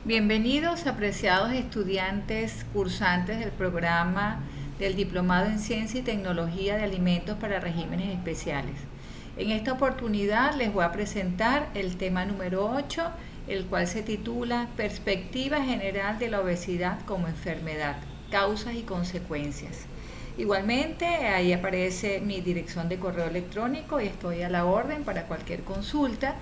Bienvenidos, apreciados estudiantes cursantes del programa del Diplomado en Ciencia y Tecnología de Alimentos para Regímenes Especiales. En esta oportunidad les voy a presentar el tema número 8, el cual se titula Perspectiva General de la Obesidad como Enfermedad, Causas y Consecuencias. Igualmente, ahí aparece mi dirección de correo electrónico y estoy a la orden para cualquier consulta.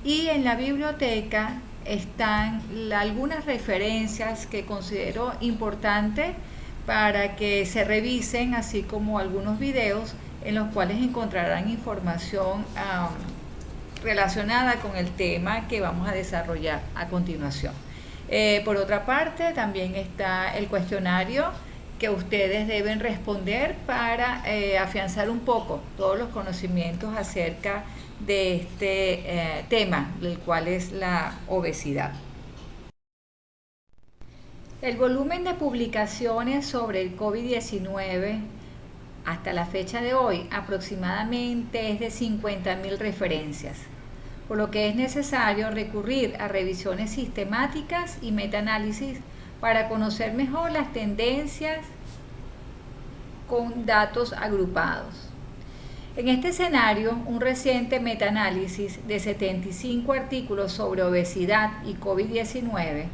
Y en la biblioteca están algunas referencias que considero importantes para que se revisen, así como algunos videos en los cuales encontrarán información relacionada con el tema que vamos a desarrollar a continuación. Por otra parte, también está el cuestionario que ustedes deben responder para afianzar un poco todos los conocimientos acerca de este tema, el cual es la obesidad. El volumen de publicaciones sobre el COVID-19 hasta la fecha de hoy aproximadamente es de 50.000 referencias, por lo que es necesario recurrir a revisiones sistemáticas y metaanálisis para conocer mejor las tendencias con datos agrupados. En este escenario, un reciente metaanálisis de 75 artículos sobre obesidad y COVID-19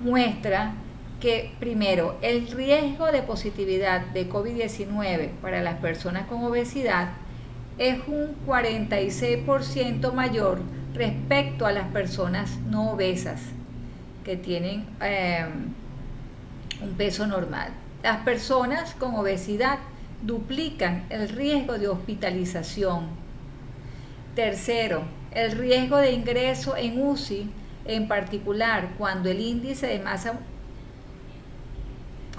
muestra que, primero, el riesgo de positividad de COVID-19 para las personas con obesidad es un 46% mayor respecto a las personas no obesas que tienen un peso normal. Las personas con obesidad duplican el riesgo de hospitalización. Tercero, el riesgo de ingreso en UCI, en particular cuando el índice de masa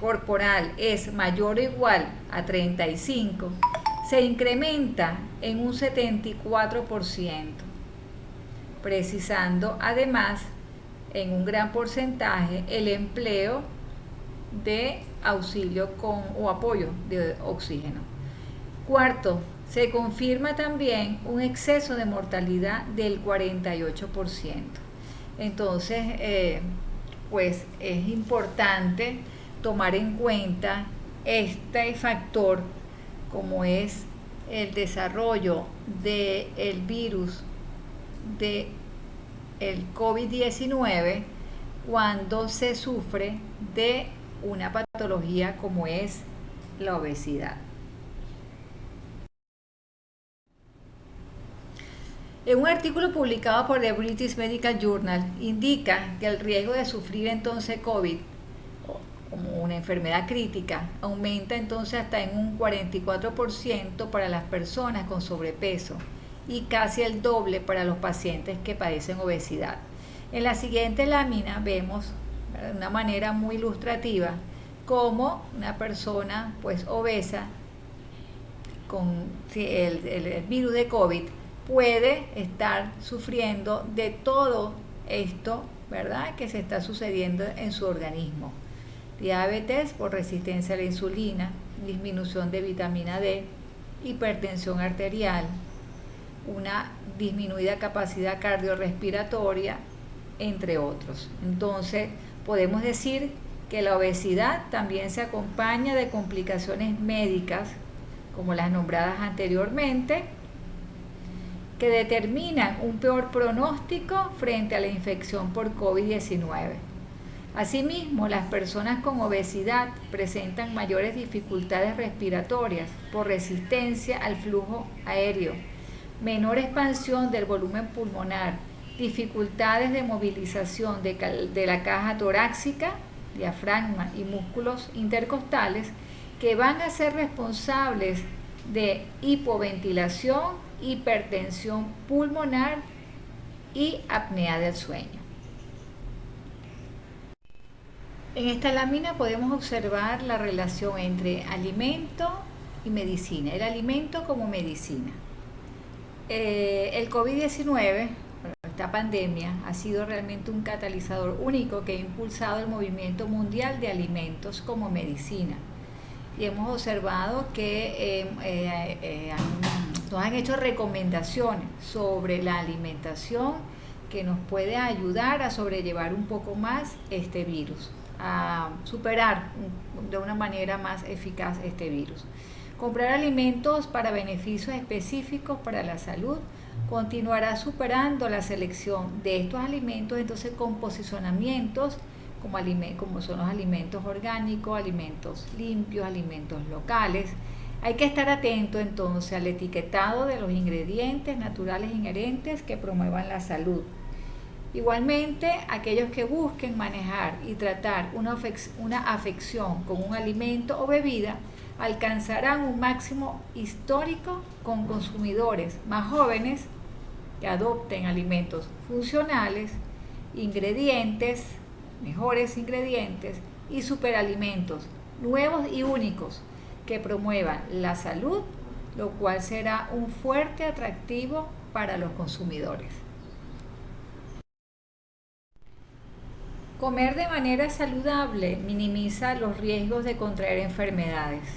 corporal es mayor o igual a 35, se incrementa en un 74%, precisando además en un gran porcentaje el empleo de auxilio o apoyo de oxígeno. Cuarto, se confirma también un exceso de mortalidad del 48%. Entonces, pues es importante tomar en cuenta este factor como es el desarrollo del virus del COVID-19 cuando se sufre de una patología como es la obesidad. En un artículo publicado por The British Medical Journal indica que el riesgo de sufrir entonces COVID como una enfermedad crítica aumenta entonces hasta en un 44% para las personas con sobrepeso y casi el doble para los pacientes que padecen obesidad. En la siguiente lámina vemos de una manera muy ilustrativa cómo una persona pues obesa con el virus de COVID puede estar sufriendo de todo esto, ¿verdad?, que se está sucediendo en su organismo. Diabetes por resistencia a la insulina, disminución de vitamina D, hipertensión arterial, una disminuida capacidad cardiorrespiratoria, entre otros. Entonces, podemos decir que la obesidad también se acompaña de complicaciones médicas, como las nombradas anteriormente, que determinan un peor pronóstico frente a la infección por COVID-19. Asimismo, las personas con obesidad presentan mayores dificultades respiratorias por resistencia al flujo aéreo, menor expansión del volumen pulmonar, dificultades de movilización de la caja torácica, diafragma y músculos intercostales que van a ser responsables de hipoventilación, hipertensión pulmonar y apnea del sueño. En esta lámina podemos observar la relación entre alimento y medicina, el alimento como medicina. El COVID-19, esta pandemia, ha sido realmente un catalizador único que ha impulsado el movimiento mundial de alimentos como medicina. Y hemos observado que nos han hecho recomendaciones sobre la alimentación que nos puede ayudar a sobrellevar un poco más este virus, a superar de una manera más eficaz este virus. Comprar alimentos para beneficios específicos para la salud continuará superando la selección de estos alimentos, entonces con posicionamientos como son los alimentos orgánicos, alimentos limpios, alimentos locales. Hay que estar atento entonces al etiquetado de los ingredientes naturales inherentes que promuevan la salud. Igualmente, aquellos que busquen manejar y tratar una afección con un alimento o bebida alcanzarán un máximo histórico con consumidores más jóvenes que adopten alimentos funcionales, mejores ingredientes y superalimentos nuevos y únicos que promuevan la salud, lo cual será un fuerte atractivo para los consumidores. Comer de manera saludable minimiza los riesgos de contraer enfermedades.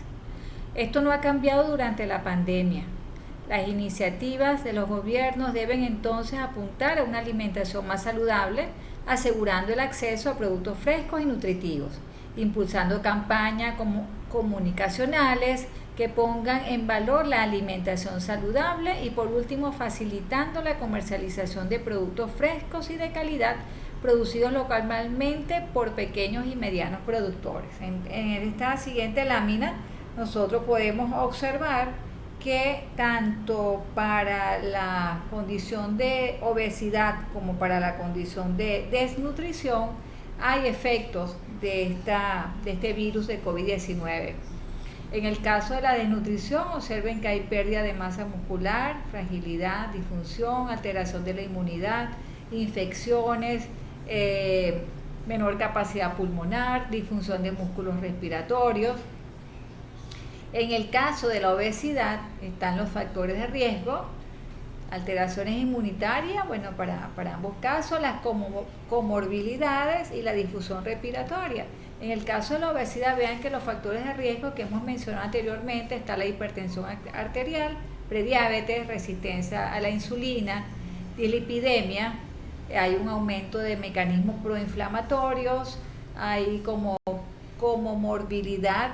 Esto no ha cambiado durante la pandemia. Las iniciativas de los gobiernos deben entonces apuntar a una alimentación más saludable, asegurando el acceso a productos frescos y nutritivos, impulsando campañas comunicacionales que pongan en valor la alimentación saludable y por último facilitando la comercialización de productos frescos y de calidad producidos localmente por pequeños y medianos productores. En esta siguiente lámina nosotros podemos observar que tanto para la condición de obesidad como para la condición de desnutrición hay efectos de este virus de COVID-19. En el caso de la desnutrición, observen que hay pérdida de masa muscular, fragilidad, disfunción, alteración de la inmunidad, infecciones, menor capacidad pulmonar, disfunción de músculos respiratorios. En el caso de la obesidad están los factores de riesgo, alteraciones inmunitarias, para ambos casos, las comorbilidades y la difusión respiratoria. En el caso de la obesidad, vean que los factores de riesgo que hemos mencionado anteriormente está la hipertensión arterial, prediabetes, resistencia a la insulina, dislipidemia, hay un aumento de mecanismos proinflamatorios, hay como comorbilidad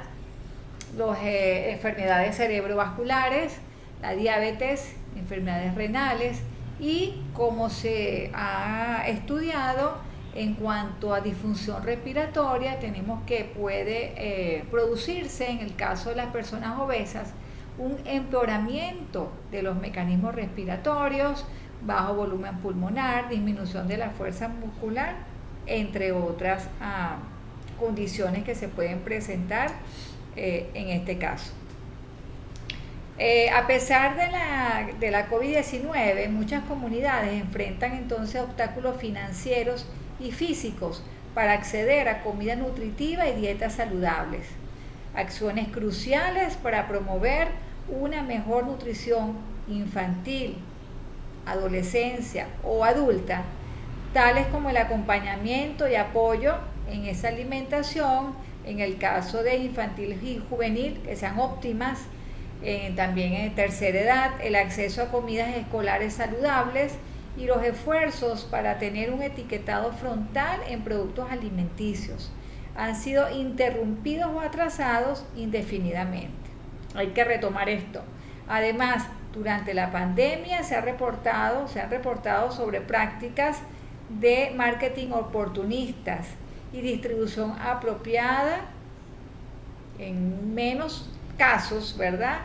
las enfermedades cerebrovasculares, la diabetes, enfermedades renales y como se ha estudiado en cuanto a disfunción respiratoria, tenemos que puede producirse en el caso de las personas obesas un empeoramiento de los mecanismos respiratorios, bajo volumen pulmonar, disminución de la fuerza muscular, entre otras condiciones que se pueden presentar en este caso. A pesar de la COVID-19, muchas comunidades enfrentan entonces obstáculos financieros y físicos para acceder a comida nutritiva y dietas saludables. Acciones cruciales para promover una mejor nutrición infantil, adolescencia o adulta, tales como el acompañamiento y apoyo en esa alimentación, en el caso de infantil y juvenil, que sean óptimas, también en tercera edad, el acceso a comidas escolares saludables y los esfuerzos para tener un etiquetado frontal en productos alimenticios han sido interrumpidos o atrasados indefinidamente. Hay que retomar esto. Además, durante la pandemia se han reportado sobre prácticas de marketing oportunistas y distribución apropiada, en menos casos, ¿verdad?,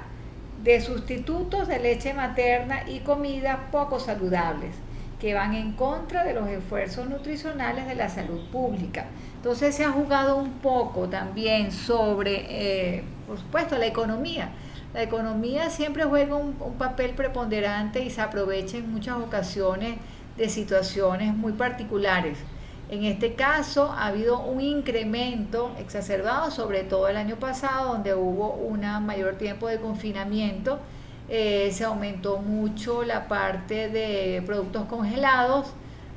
de sustitutos de leche materna y comidas poco saludables que van en contra de los esfuerzos nutricionales de la salud pública. Entonces se ha jugado un poco también sobre, por supuesto, la economía. La economía siempre juega un papel preponderante y se aprovecha en muchas ocasiones de situaciones muy particulares. En este caso ha habido un incremento exacerbado, sobre todo el año pasado, donde hubo un mayor tiempo de confinamiento. Se aumentó mucho la parte de productos congelados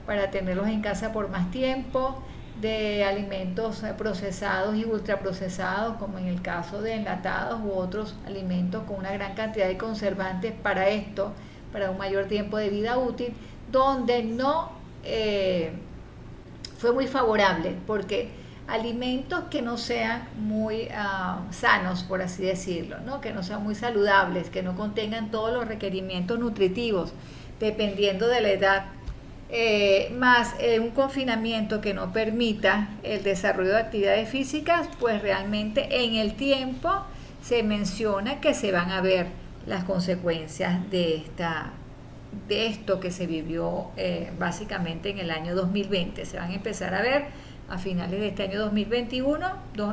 para tenerlos en casa por más tiempo, de alimentos procesados y ultraprocesados, como en el caso de enlatados u otros alimentos con una gran cantidad de conservantes para un mayor tiempo de vida útil, donde no fue muy favorable, porque alimentos que no sean muy sanos, por así decirlo, ¿no? Que no sean muy saludables, que no contengan todos los requerimientos nutritivos, dependiendo de la edad, más un confinamiento que no permita el desarrollo de actividades físicas, pues realmente en el tiempo se menciona que se van a ver las consecuencias de esto que se vivió básicamente en el año 2020. Se van a empezar a ver a finales de este año 2021,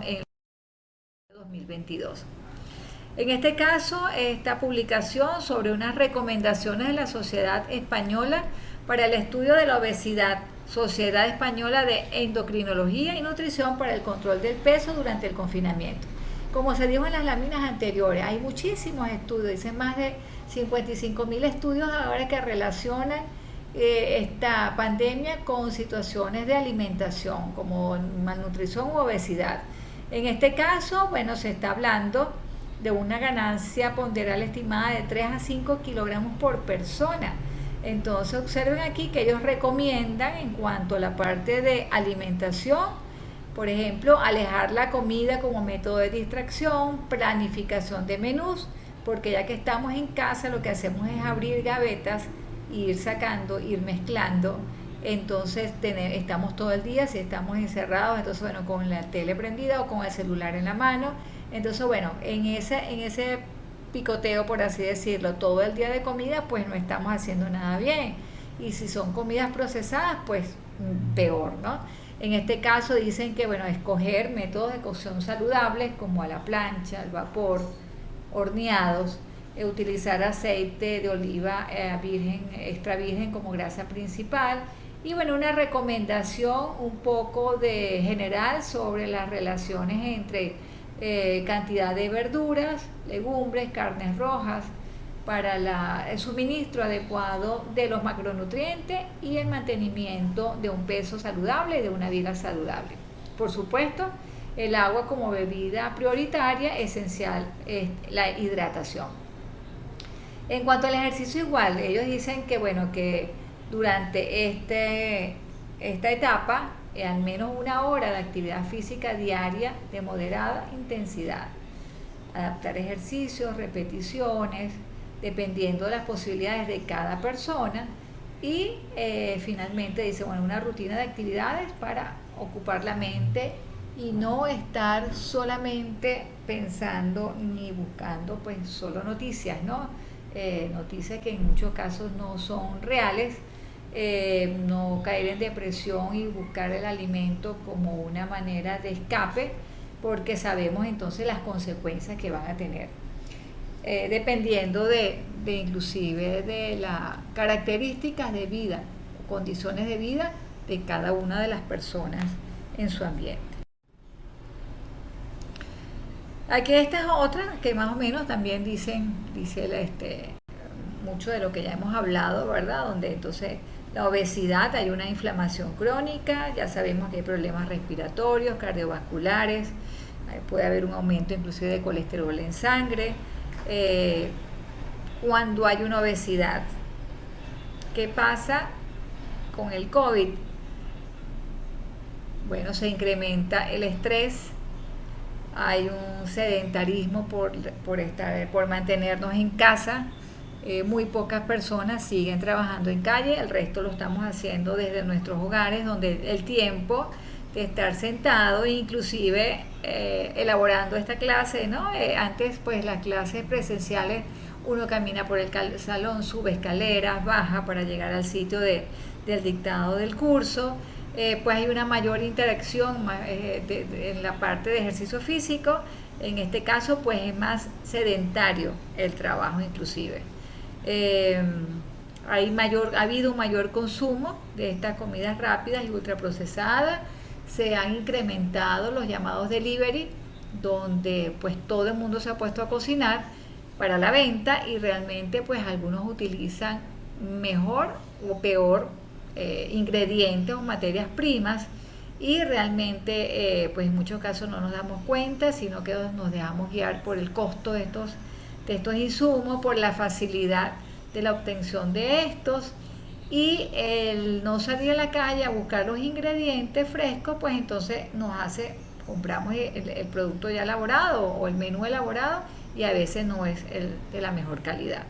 en el 2022. En este caso, esta publicación sobre unas recomendaciones de la Sociedad Española para el Estudio de la Obesidad, Sociedad Española de Endocrinología y Nutrición para el Control del Peso durante el confinamiento. Como se dijo en las láminas anteriores, hay muchísimos estudios, dicen más de 55.000 estudios ahora que relacionan esta pandemia con situaciones de alimentación, como malnutrición u obesidad. En este caso, bueno, se está hablando de una ganancia ponderal estimada de 3 a 5 kilogramos por persona. Entonces observen aquí que ellos recomiendan en cuanto a la parte de alimentación, por ejemplo, alejar la comida como método de distracción, planificación de menús, porque ya que estamos en casa lo que hacemos es abrir gavetas, ir sacando, ir mezclando. Entonces estamos todo el día, si estamos encerrados, entonces bueno, con la tele prendida o con el celular en la mano. Entonces bueno, en ese picoteo, por así decirlo, todo el día de comida, pues no estamos haciendo nada bien. Y si son comidas procesadas, pues peor, ¿no? En este caso dicen que, bueno, escoger métodos de cocción saludables como a la plancha, al vapor, horneados, utilizar aceite de oliva virgen, extra virgen como grasa principal. Y bueno, una recomendación un poco de general sobre las relaciones entre cantidad de verduras, legumbres, carnes rojas, para el suministro adecuado de los macronutrientes y el mantenimiento de un peso saludable y de una vida saludable. Por supuesto, el agua como bebida prioritaria, esencial es la hidratación. En cuanto al ejercicio, igual, ellos dicen que, bueno, que durante esta etapa, al menos 1 hora de actividad física diaria de moderada intensidad. Adaptar ejercicios, repeticiones, dependiendo de las posibilidades de cada persona. Y finalmente dice, bueno, una rutina de actividades para ocupar la mente y no estar solamente pensando ni buscando pues solo noticias, ¿no? Noticias que en muchos casos no son reales. No caer en depresión y buscar el alimento como una manera de escape, porque sabemos entonces las consecuencias que van a tener, dependiendo de inclusive de las características de vida, condiciones de vida de cada una de las personas en su ambiente. Aquí esta es otra que más o menos también dice mucho de lo que ya hemos hablado, ¿verdad? Donde entonces la obesidad, hay una inflamación crónica, ya sabemos que hay problemas respiratorios, cardiovasculares, puede haber un aumento inclusive de colesterol en sangre. Cuando hay una obesidad, ¿qué pasa con el COVID? Bueno, se incrementa el estrés, hay un sedentarismo por mantenernos en casa. Muy pocas personas siguen trabajando en calle, el resto lo estamos haciendo desde nuestros hogares, donde el tiempo de estar sentado, inclusive elaborando esta clase, ¿no? Antes, pues las clases presenciales, uno camina por el salón, sube escaleras, baja para llegar al sitio del dictado del curso. Pues hay una mayor interacción en la parte de ejercicio físico. En este caso, pues es más sedentario el trabajo inclusive. Ha habido un mayor consumo de estas comidas rápidas y ultraprocesadas. Se han incrementado los llamados delivery, donde pues todo el mundo se ha puesto a cocinar para la venta, y realmente pues algunos utilizan mejor o peor ingredientes o materias primas, y realmente pues en muchos casos no nos damos cuenta, sino que nos dejamos guiar por el costo de estos insumos, por la facilidad de la obtención de estos. Y el no salir a la calle a buscar los ingredientes frescos, pues entonces compramos el producto ya elaborado o el menú elaborado y a veces no es el de la mejor calidad.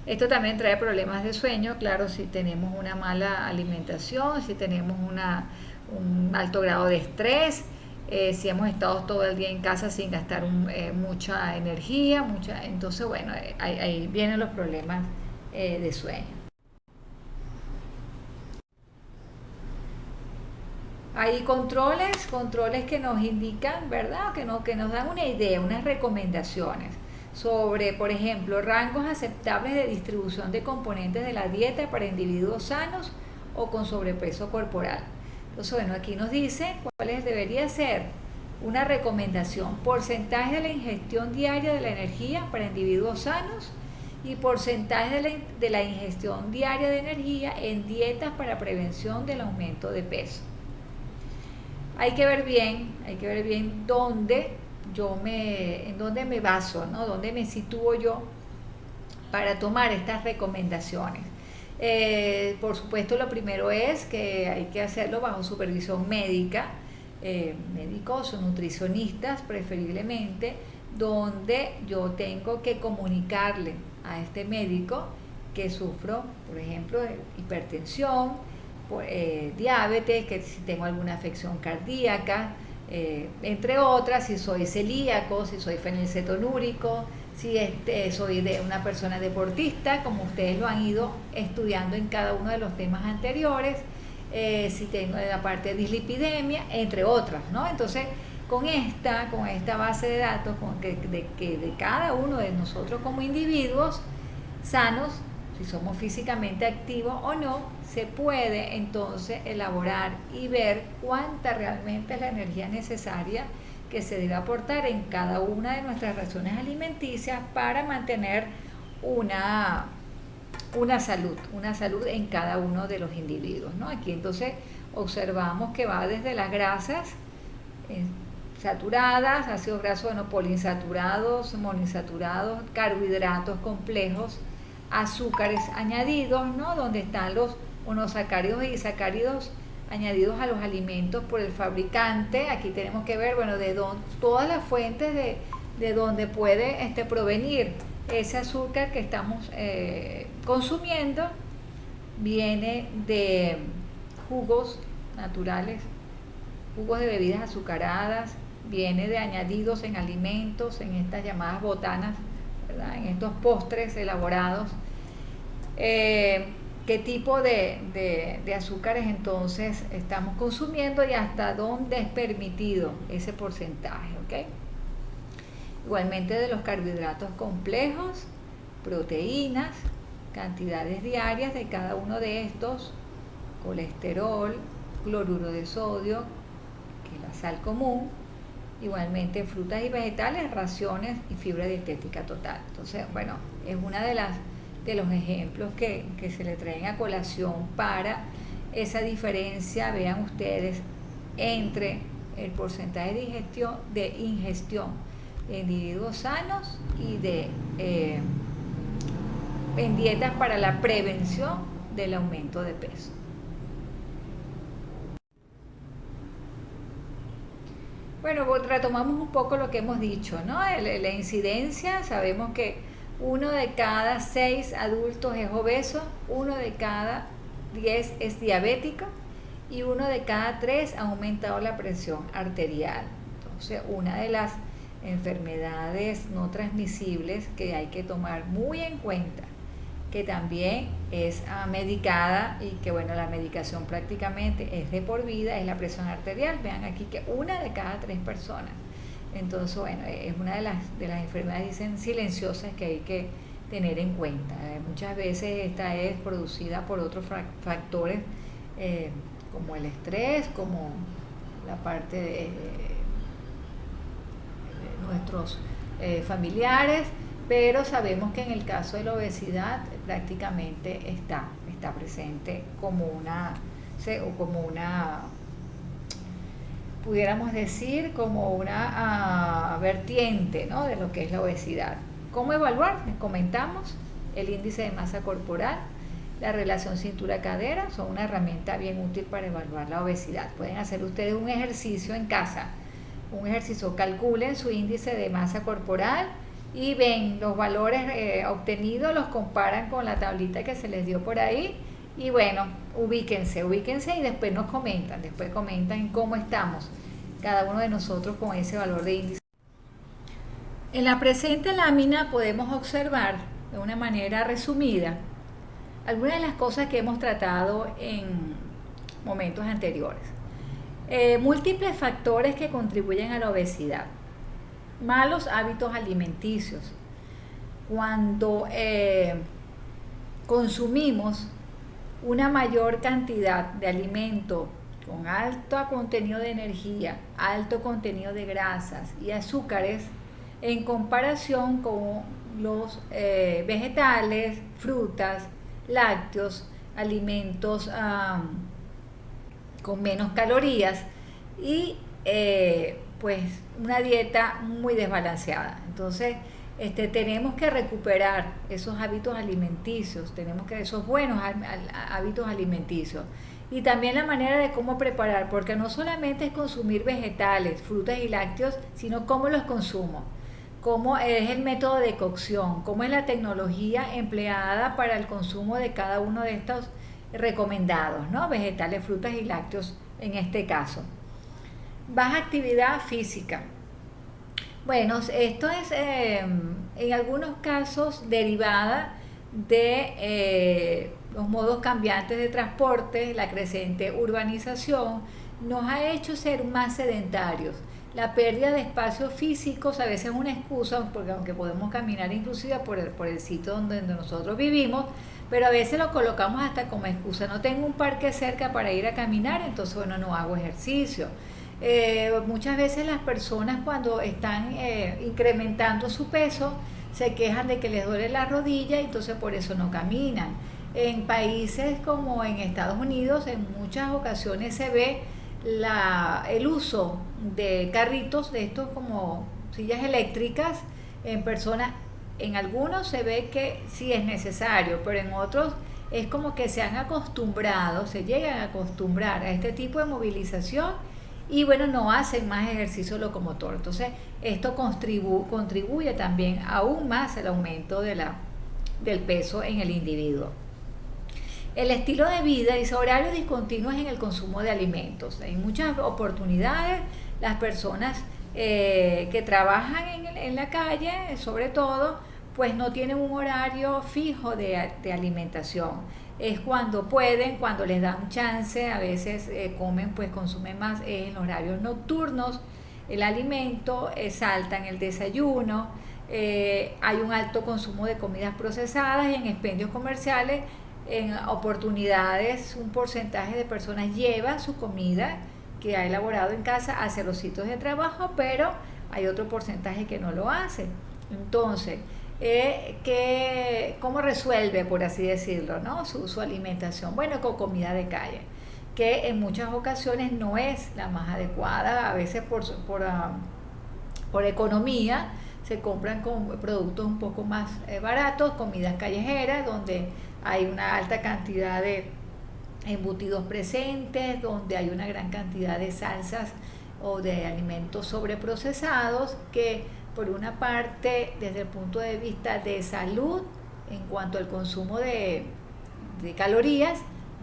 Esto también trae problemas de sueño, claro, si tenemos una mala alimentación, si tenemos un alto grado de estrés, si hemos estado todo el día en casa sin gastar mucha energía, entonces bueno, ahí vienen los problemas de sueño. Hay controles que nos indican, ¿verdad? Que nos dan una idea, unas recomendaciones sobre, por ejemplo, rangos aceptables de distribución de componentes de la dieta para individuos sanos o con sobrepeso corporal. Entonces, bueno, aquí nos dice cuáles debería ser una recomendación: porcentaje de la ingestión diaria de la energía para individuos sanos y porcentaje de la ingestión diaria de energía en dietas para prevención del aumento de peso. Hay que ver bien en dónde me baso, ¿no? Dónde me sitúo yo para tomar estas recomendaciones. Por supuesto, lo primero es que hay que hacerlo bajo supervisión médica, médicos o nutricionistas preferiblemente, donde yo tengo que comunicarle a este médico que sufro, por ejemplo, de hipertensión, diabetes, que si tengo alguna afección cardíaca, entre otras, si soy celíaco, si soy fenilcetonúrico, si soy de una persona deportista, como ustedes lo han ido estudiando en cada uno de los temas anteriores, si tengo la parte de dislipidemia, entre otras, ¿no? Entonces, con esta base de datos de cada uno de nosotros como individuos sanos, si somos físicamente activos o no, se puede entonces elaborar y ver cuánta realmente es la energía necesaria que se debe aportar en cada una de nuestras raciones alimenticias para mantener una salud en cada uno de los individuos, ¿no? Aquí entonces observamos que va desde las grasas saturadas, ácidos grasos poliinsaturados, monoinsaturados, carbohidratos complejos, azúcares añadidos, ¿no? Donde están los monosacáridos y disacáridos añadidos a los alimentos por el fabricante. Aquí tenemos que ver, bueno, todas las fuentes de donde puede provenir ese azúcar que estamos consumiendo. Viene de jugos naturales, jugos de bebidas azucaradas, viene de añadidos en alimentos, en estas llamadas botanas, ¿verdad? En estos postres elaborados. ¿Qué tipo de azúcares entonces estamos consumiendo y hasta dónde es permitido ese porcentaje? ¿Okay? Igualmente de los carbohidratos complejos, proteínas, cantidades diarias de cada uno de estos, colesterol, cloruro de sodio, que es la sal común, igualmente frutas y vegetales, raciones y fibra dietética total. Entonces, bueno, es una de los ejemplos que se le traen a colación para esa diferencia, vean ustedes, entre el porcentaje de ingestión de individuos sanos y en dietas para la prevención del aumento de peso. Bueno, retomamos un poco lo que hemos dicho, ¿no? La incidencia, sabemos que 1 de cada 6 adultos es obeso, 1 de cada 10 es diabético y 1 de cada 3 ha aumentado la presión arterial. Entonces, una de las enfermedades no transmisibles que hay que tomar muy en cuenta, que también es medicada y que, bueno, la medicación prácticamente es de por vida, es la presión arterial. Vean aquí que 1 de cada 3 personas. Entonces, bueno, es una de las enfermedades, dicen, silenciosas que hay que tener en cuenta. Muchas veces esta es producida por otros factores como el estrés, como la parte de nuestros familiares, pero sabemos que en el caso de la obesidad prácticamente está presente como una pudiéramos decir, como una vertiente, ¿no?, de lo que es la obesidad. ¿Cómo evaluar? Comentamos el índice de masa corporal, la relación cintura-cadera son una herramienta bien útil para evaluar la obesidad. Pueden hacer ustedes un ejercicio en casa, un ejercicio, calculen su índice de masa corporal y ven los valores obtenidos, los comparan con la tablita que se les dio por ahí y bueno, ubíquense y después comentan cómo estamos cada uno de nosotros con ese valor de índice. En la presente lámina podemos observar de una manera resumida algunas de las cosas que hemos tratado en momentos anteriores. Múltiples factores que contribuyen a la obesidad. Malos hábitos alimenticios. Cuando consumimos una mayor cantidad de alimento con alto contenido de energía, alto contenido de grasas y azúcares, en comparación con los vegetales, frutas, lácteos, alimentos con menos calorías y pues una dieta muy desbalanceada. Entonces tenemos que recuperar esos hábitos alimenticios, esos buenos hábitos alimenticios y también la manera de cómo preparar, porque no solamente es consumir vegetales, frutas y lácteos, sino cómo los consumo, cómo es el método de cocción, cómo es la tecnología empleada para el consumo de cada uno de estos recomendados, ¿no? Vegetales, frutas y lácteos en este caso. Baja actividad física. Bueno, esto es en algunos casos derivada de los modos cambiantes de transporte, la creciente urbanización nos ha hecho ser más sedentarios. La pérdida de espacios físicos a veces es una excusa, porque aunque podemos caminar inclusive por el sitio donde nosotros vivimos, pero a veces lo colocamos hasta como excusa. No tengo un parque cerca para ir a caminar, entonces bueno, no hago ejercicio. Muchas veces las personas cuando están incrementando su peso se quejan de que les duele la rodilla y entonces por eso no caminan. En países como en Estados Unidos en muchas ocasiones se ve el uso de carritos de estos como sillas eléctricas en personas. En algunos se ve que sí es necesario, pero en otros es como que se llegan a acostumbrar a este tipo de movilización y bueno, no hacen más ejercicio locomotor. Entonces esto contribuye también aún más al aumento del peso en el individuo. El estilo de vida dice horarios discontinuos en el consumo de alimentos. En muchas oportunidades las personas que trabajan en la calle, sobre todo, pues no tienen un horario fijo de alimentación. Es cuando pueden, cuando les dan chance, a veces consumen más en los horarios nocturnos, el alimento, saltan el desayuno, hay un alto consumo de comidas procesadas y en expendios comerciales, en oportunidades, un porcentaje de personas lleva su comida que ha elaborado en casa hacia los sitios de trabajo, pero hay otro porcentaje que no lo hace. Entonces, ¿cómo resuelve, por así decirlo, ¿no? su alimentación? Bueno, con comida de calle, que en muchas ocasiones no es la más adecuada, a veces por economía se compran con productos un poco más baratos, comidas callejeras, donde hay una alta cantidad de embutidos presentes, donde hay una gran cantidad de salsas o de alimentos sobreprocesados que por una parte desde el punto de vista de salud en cuanto al consumo de calorías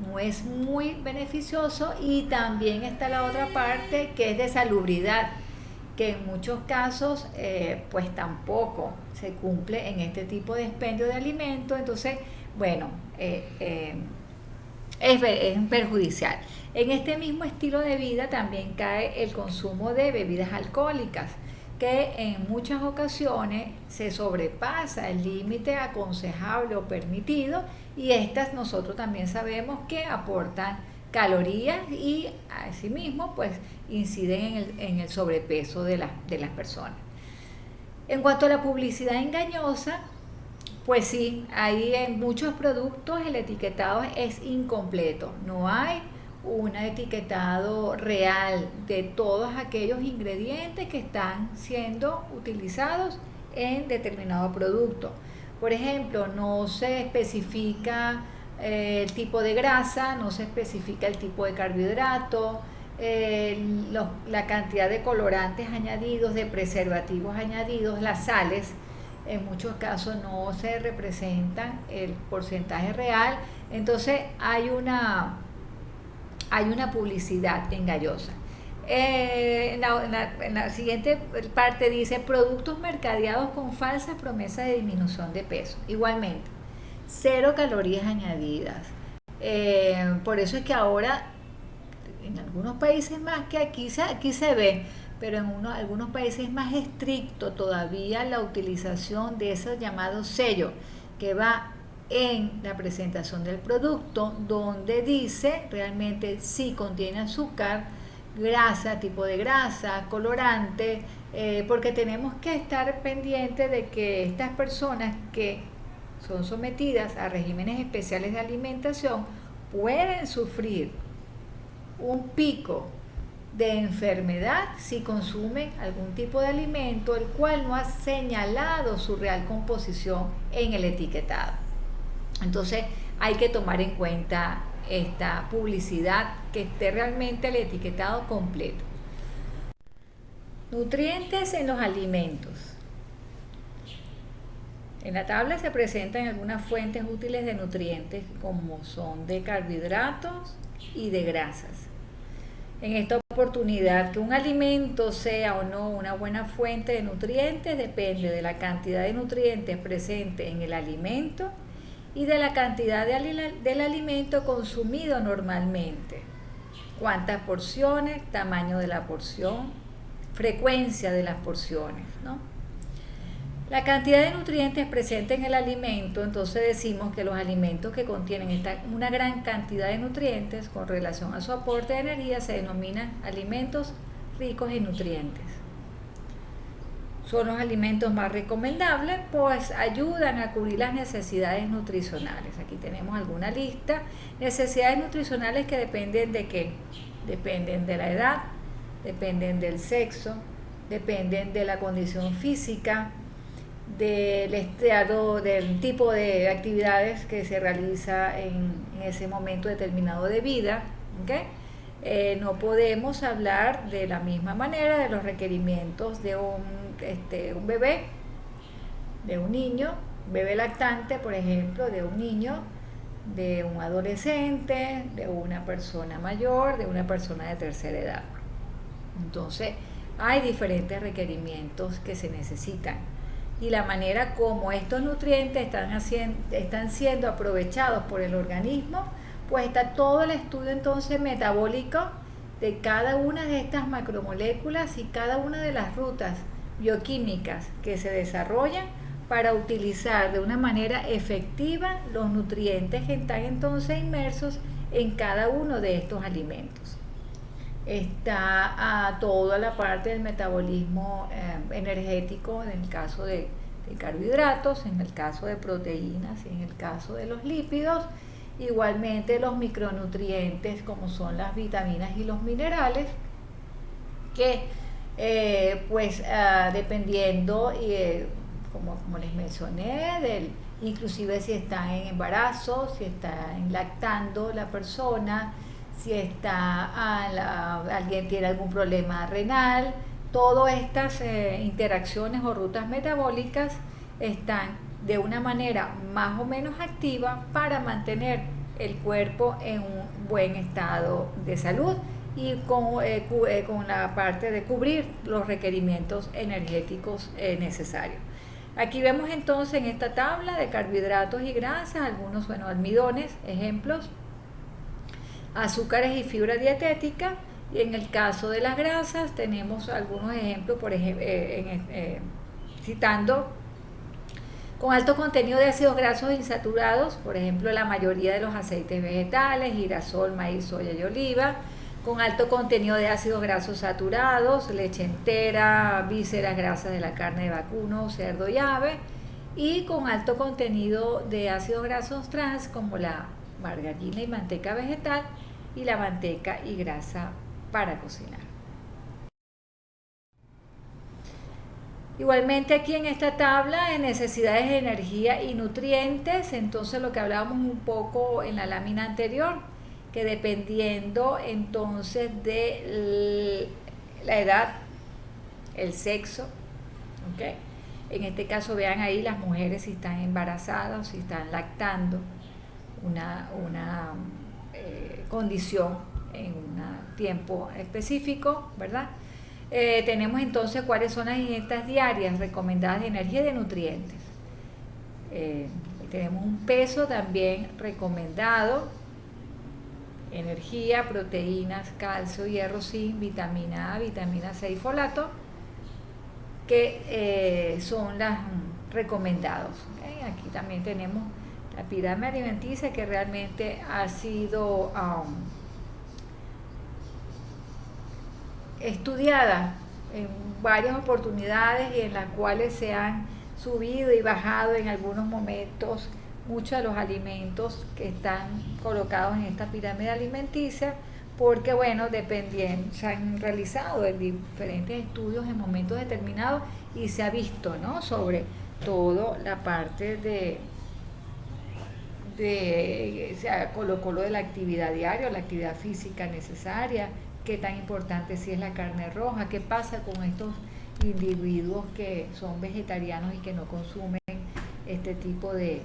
no es muy beneficioso y también está la otra parte que es de salubridad que en muchos casos pues tampoco se cumple en este tipo de expendio de alimentos. Entonces bueno, es perjudicial. En este mismo estilo de vida también cae el consumo de bebidas alcohólicas, que en muchas ocasiones se sobrepasa el límite aconsejable o permitido y estas nosotros también sabemos que aportan calorías y asimismo pues inciden en el sobrepeso de las personas. En cuanto a la publicidad engañosa, pues sí, ahí en muchos productos el etiquetado es incompleto, no hay un etiquetado real de todos aquellos ingredientes que están siendo utilizados en determinado producto. Por ejemplo, no se especifica El tipo de grasa, no se especifica el tipo de carbohidrato, la cantidad de colorantes añadidos, de preservativos añadidos, las sales, en muchos casos no se representan el porcentaje real, entonces hay una publicidad engañosa. En la siguiente parte dice productos mercadeados con falsas promesas de disminución de peso. Igualmente, cero calorías añadidas. Por eso es que ahora en algunos países más que aquí se ve, pero en algunos países es más estricto todavía la utilización de ese llamado sello que va en la presentación del producto, donde dice realmente si contiene azúcar, grasa, tipo de grasa, colorante, porque tenemos que estar pendientes de que estas personas que son sometidas a regímenes especiales de alimentación pueden sufrir un pico de enfermedad si consumen algún tipo de alimento el cual no ha señalado su real composición en el etiquetado. Entonces hay que tomar en cuenta esta publicidad, que esté realmente el etiquetado completo. Nutrientes en los alimentos. En la tabla se presentan algunas fuentes útiles de nutrientes como son de carbohidratos y de grasas. En esta oportunidad, que un alimento sea o no una buena fuente de nutrientes depende de la cantidad de nutrientes presentes en el alimento y de la cantidad del alimento consumido normalmente. Cuántas porciones, tamaño de la porción, frecuencia de las porciones, ¿no? La cantidad de nutrientes presentes en el alimento, entonces decimos que los alimentos que contienen una gran cantidad de nutrientes con relación a su aporte de energía se denominan alimentos ricos en nutrientes. Son los alimentos más recomendables, pues ayudan a cubrir las necesidades nutricionales. Aquí tenemos alguna lista. Necesidades nutricionales que dependen de qué? Dependen de la edad, dependen del sexo, dependen de la condición física, del estado, del tipo de actividades que se realiza en ese momento determinado de vida, ¿okay? No podemos hablar de la misma manera de los requerimientos de un bebé, de un niño, bebé lactante, por ejemplo, de un niño, de un adolescente, de una persona mayor, de una persona de tercera edad. Entonces, hay diferentes requerimientos que se necesitan. Y la manera como estos nutrientes están siendo aprovechados por el organismo, pues está todo el estudio entonces metabólico de cada una de estas macromoléculas y cada una de las rutas bioquímicas que se desarrollan para utilizar de una manera efectiva los nutrientes que están entonces inmersos en cada uno de estos alimentos. Está toda la parte del metabolismo energético en el caso de carbohidratos, en el caso de proteínas y en el caso de los lípidos. Igualmente los micronutrientes como son las vitaminas y los minerales que dependiendo como les mencioné inclusive si está en embarazo, si está lactando la persona, si alguien tiene algún problema renal, todas estas interacciones o rutas metabólicas están de una manera más o menos activa para mantener el cuerpo en un buen estado de salud y con la parte de cubrir los requerimientos energéticos necesarios. Aquí vemos entonces en esta tabla de carbohidratos y grasas algunos almidones, ejemplos, azúcares y fibra dietética, y en el caso de las grasas tenemos algunos ejemplos, por ejemplo, citando con alto contenido de ácidos grasos insaturados, por ejemplo la mayoría de los aceites vegetales, girasol, maíz, soya y oliva, con alto contenido de ácidos grasos saturados, leche entera, vísceras, grasas de la carne de vacuno, cerdo y ave, y con alto contenido de ácidos grasos trans como la margarina y manteca vegetal y la manteca y grasa para cocinar. Igualmente aquí en esta tabla de necesidades de energía y nutrientes, entonces lo que hablábamos un poco en la lámina anterior, que dependiendo entonces de la edad, el sexo, ¿ok? En este caso vean ahí las mujeres si están embarazadas o si están lactando una condición en un tiempo específico, ¿verdad? Tenemos entonces cuáles son las dietas diarias recomendadas de energía y de nutrientes. Tenemos un peso también recomendado, energía, proteínas, calcio, hierro, zinc, vitamina A, vitamina C y folato, que son las recomendados. ¿Okay? Aquí también tenemos la pirámide alimenticia que realmente ha sido estudiada en varias oportunidades y en las cuales se han subido y bajado en algunos momentos muchos de los alimentos que están colocados en esta pirámide alimenticia, porque bueno, dependiendo, se han realizado diferentes estudios en momentos determinados y se ha visto, ¿no?, sobre todo la parte se colocó lo de la actividad diaria, la actividad física necesaria, qué tan importante si es la carne roja, qué pasa con estos individuos que son vegetarianos y que no consumen este tipo de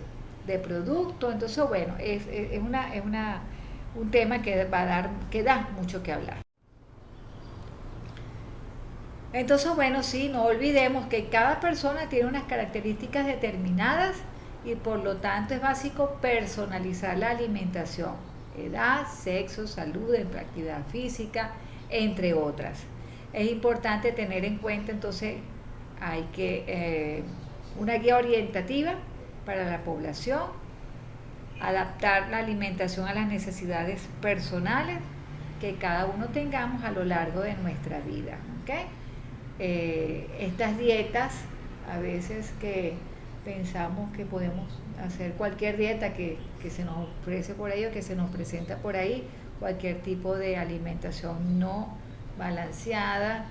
producto. Entonces bueno, es un tema que da mucho que hablar. Entonces bueno, sí, no olvidemos que cada persona tiene unas características determinadas y por lo tanto es básico personalizar la alimentación, edad, sexo, salud, actividad física, entre otras. Es importante tener en cuenta entonces, hay que una guía orientativa para la población, adaptar la alimentación a las necesidades personales que cada uno tengamos a lo largo de nuestra vida, ¿okay? Estas dietas, a veces que pensamos que podemos hacer cualquier dieta que se nos ofrece por ahí o que se nos presenta por ahí, cualquier tipo de alimentación no balanceada,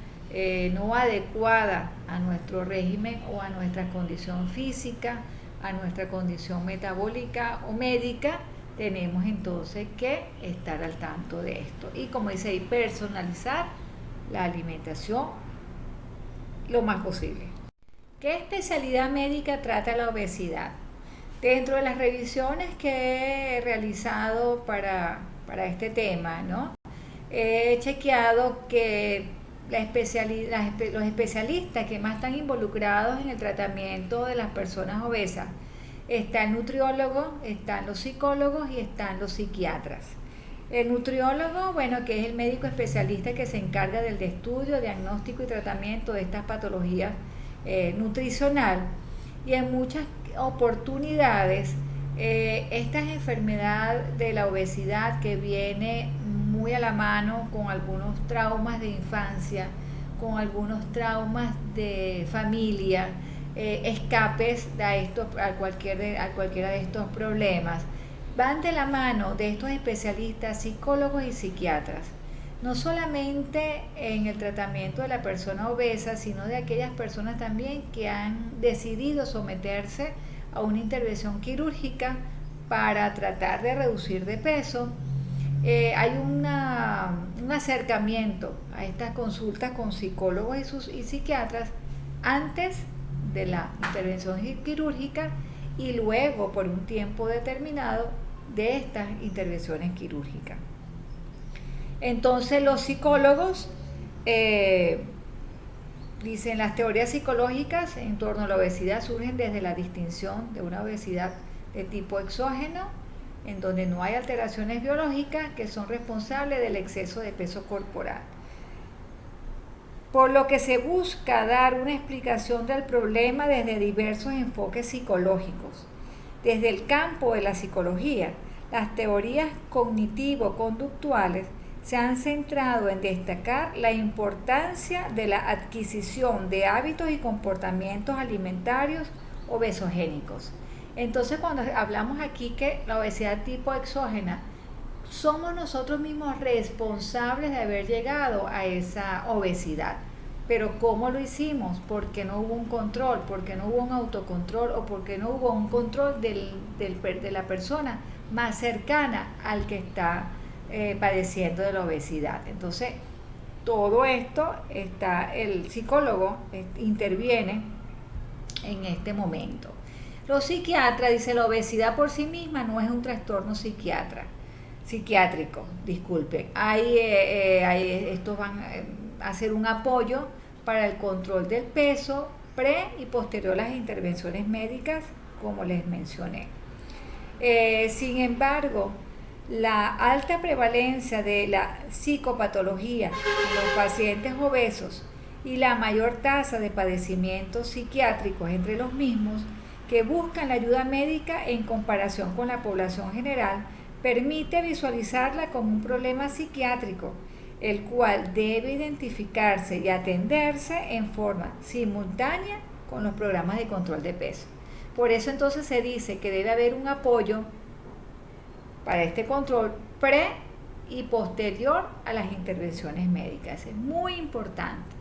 no adecuada a nuestro régimen o a nuestra condición física, a nuestra condición metabólica o médica, tenemos entonces que estar al tanto de esto. Y como dice ahí, personalizar la alimentación lo más posible. ¿Qué especialidad médica trata la obesidad? Dentro de las revisiones que he realizado para este tema, ¿no?, he chequeado que los especialistas que más están involucrados en el tratamiento de las personas obesas, está el nutriólogo, están los psicólogos y están los psiquiatras. El nutriólogo, bueno, que es el médico especialista que se encarga del estudio, diagnóstico y tratamiento de estas patologías nutricional, y en muchas oportunidades esta enfermedad de la obesidad, que viene muy a la mano con algunos traumas de infancia, con algunos traumas de familia, escapes a cualquiera de estos problemas, van de la mano de estos especialistas, psicólogos y psiquiatras, no solamente en el tratamiento de la persona obesa, sino de aquellas personas también que han decidido someterse a una intervención quirúrgica para tratar de reducir de peso. Hay un acercamiento a estas consultas con psicólogos y psiquiatras antes de la intervención quirúrgica y luego, por un tiempo determinado, de estas intervenciones quirúrgicas. Entonces los psicólogos dicen, las teorías psicológicas en torno a la obesidad surgen desde la distinción de una obesidad de tipo exógeno, en donde no hay alteraciones biológicas que son responsables del exceso de peso corporal. Por lo que se busca dar una explicación del problema desde diversos enfoques psicológicos. Desde el campo de la psicología, las teorías cognitivo-conductuales se han centrado en destacar la importancia de la adquisición de hábitos y comportamientos alimentarios obesogénicos. Entonces, cuando hablamos aquí que la obesidad tipo exógena, somos nosotros mismos responsables de haber llegado a esa obesidad, Pero ¿cómo lo hicimos? Porque no hubo un control, porque no hubo un autocontrol o porque no hubo un control de la persona más cercana al que está padeciendo de la obesidad. Entonces, todo esto el psicólogo interviene en este momento. Los psiquiatras dicen la obesidad por sí misma no es un trastorno psiquiátrico, disculpen. Estos van a hacer un apoyo para el control del peso pre y posterior a las intervenciones médicas, como les mencioné. Sin embargo, la alta prevalencia de la psicopatología en los pacientes obesos y la mayor tasa de padecimientos psiquiátricos entre los mismos que buscan la ayuda médica en comparación con la población general permite visualizarla como un problema psiquiátrico, el cual debe identificarse y atenderse en forma simultánea con los programas de control de peso. Por eso entonces se dice que debe haber un apoyo para este control pre y posterior a las intervenciones médicas. Es muy importante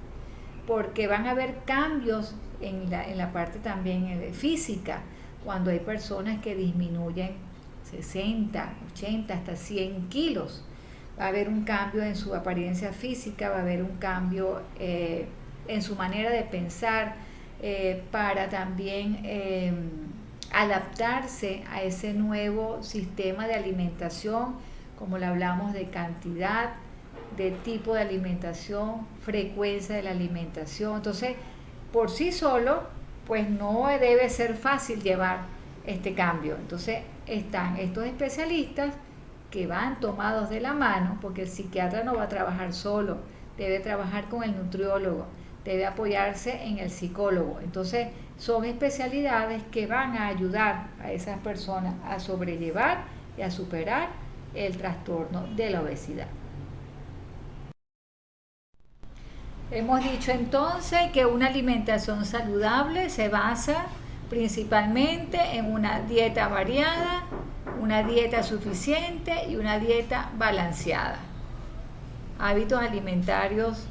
porque van a haber cambios en la parte también física, cuando hay personas que disminuyen 60, 80, hasta 100 kilos. Va a haber un cambio en su apariencia física, va a haber un cambio en su manera de pensar, para también adaptarse a ese nuevo sistema de alimentación, como le hablamos de cantidad, de tipo de alimentación, frecuencia de la alimentación. Entonces, por sí solo, pues no debe ser fácil llevar este cambio. Entonces, están estos especialistas que van tomados de la mano, porque el psiquiatra no va a trabajar solo, debe trabajar con el nutriólogo, debe apoyarse en el psicólogo. Entonces, son especialidades que van a ayudar a esas personas a sobrellevar y a superar el trastorno de la obesidad. Hemos dicho entonces que una alimentación saludable se basa principalmente en una dieta variada, una dieta suficiente y una dieta balanceada. Hábitos alimentarios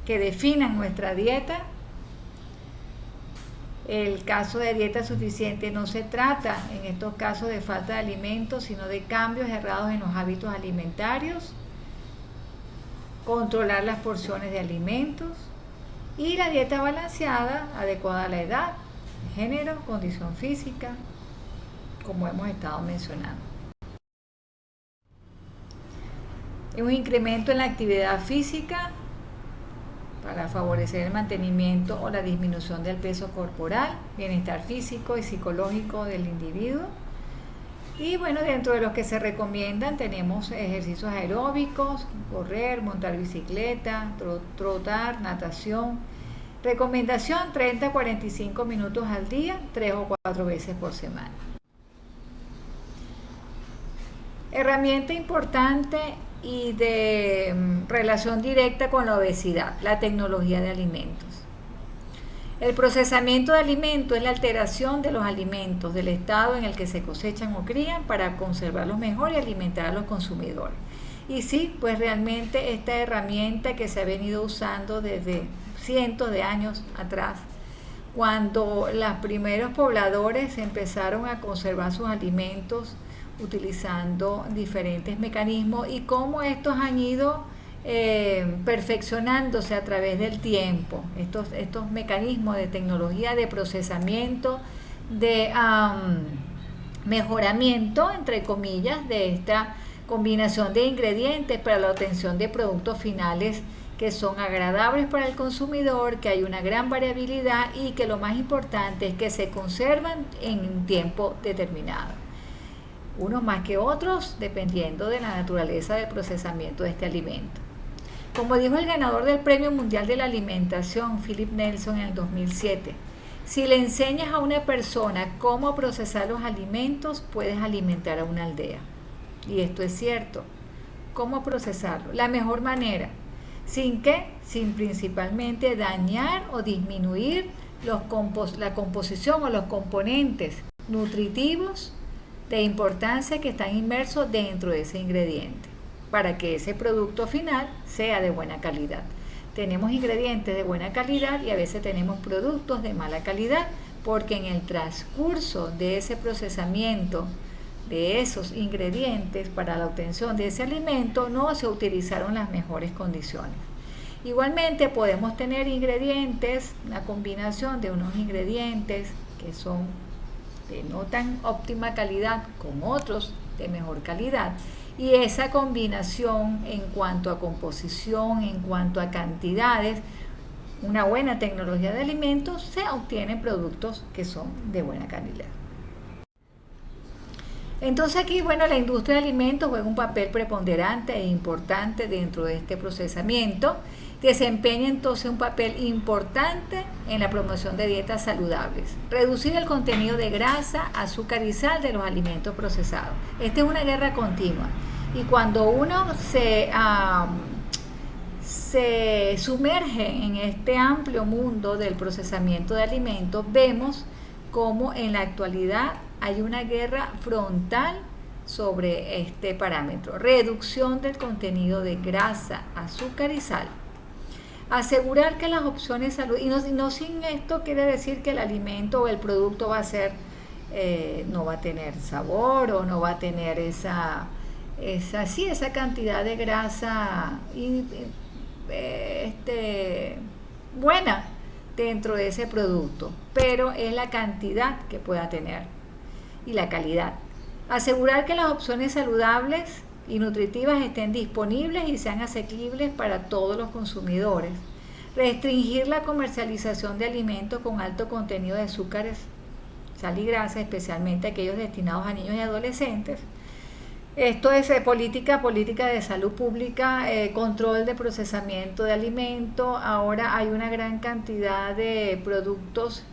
que definan nuestra dieta. El caso de dieta suficiente no se trata en estos casos de falta de alimentos, sino de cambios errados en los hábitos alimentarios. Controlar las porciones de alimentos. Y la dieta balanceada, adecuada a la edad, género, condición física, como hemos estado mencionando. Un incremento en la actividad física para favorecer el mantenimiento o la disminución del peso corporal, bienestar físico y psicológico del individuo. Y bueno, dentro de los que se recomiendan tenemos ejercicios aeróbicos, correr, montar bicicleta, trotar, natación. Recomendación 30 a 45 minutos al día, 3 o 4 veces por semana. Herramienta importante y de relación directa con la obesidad, la tecnología de alimentos. El procesamiento de alimentos es la alteración de los alimentos del estado en el que se cosechan o crían para conservarlos mejor y alimentar a los consumidores. Y sí, pues realmente esta herramienta que se ha venido usando desde cientos de años atrás, cuando los primeros pobladores empezaron a conservar sus alimentos utilizando diferentes mecanismos y cómo estos han ido perfeccionándose a través del tiempo, estos mecanismos de tecnología de procesamiento, de mejoramiento, entre comillas, de esta combinación de ingredientes para la obtención de productos finales que son agradables para el consumidor, que hay una gran variabilidad y que lo más importante es que se conservan en un tiempo determinado. Unos más que otros, dependiendo de la naturaleza del procesamiento de este alimento. Como dijo el ganador del Premio Mundial de la Alimentación, Philip Nelson, en el 2007, si le enseñas a una persona cómo procesar los alimentos, puedes alimentar a una aldea. Y esto es cierto. ¿Cómo procesarlo? La mejor manera. ¿Sin qué? Sin principalmente dañar o disminuir la composición o los componentes nutritivos de importancia que están inmersos dentro de ese ingrediente. para que ese producto final sea de buena calidad. Tenemos ingredientes de buena calidad y a veces tenemos productos de mala calidad porque en el transcurso de ese procesamiento de esos ingredientes para la obtención de ese alimento no se utilizaron las mejores condiciones. Igualmente podemos tener ingredientes, la combinación de unos ingredientes que son de no tan óptima calidad con otros de mejor calidad, y esa combinación en cuanto a composición, en cuanto a cantidades, una buena tecnología de alimentos, se obtienen productos que son de buena calidad. Entonces aquí, bueno, la industria de alimentos juega un papel preponderante e importante dentro de este procesamiento. Desempeña entonces un papel importante en la promoción de dietas saludables. Reducir el contenido de grasa, azúcar y sal de los alimentos procesados. Esta es una guerra continua. Y cuando uno se sumerge en este amplio mundo del procesamiento de alimentos, vemos cómo en la actualidad hay una guerra frontal sobre este parámetro. Reducción del contenido de grasa, azúcar y sal. Asegurar que las opciones salud, y no sin esto quiere decir que el alimento o el producto va a ser, no va a tener sabor o no va a tener esa cantidad de grasa buena dentro de ese producto, pero es la cantidad que pueda tener y la calidad. Asegurar que las opciones saludables y nutritivas estén disponibles y sean asequibles para todos los consumidores. Restringir la comercialización de alimentos con alto contenido de azúcares, sal y grasa, especialmente aquellos destinados a niños y adolescentes. Esto es política de salud pública, control de procesamiento de alimentos. Ahora hay una gran cantidad de productos,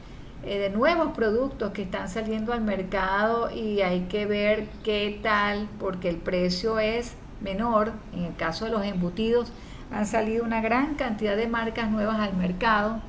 de nuevos productos que están saliendo al mercado y hay que ver qué tal, porque el precio es menor. En el caso de los embutidos han salido una gran cantidad de marcas nuevas al mercado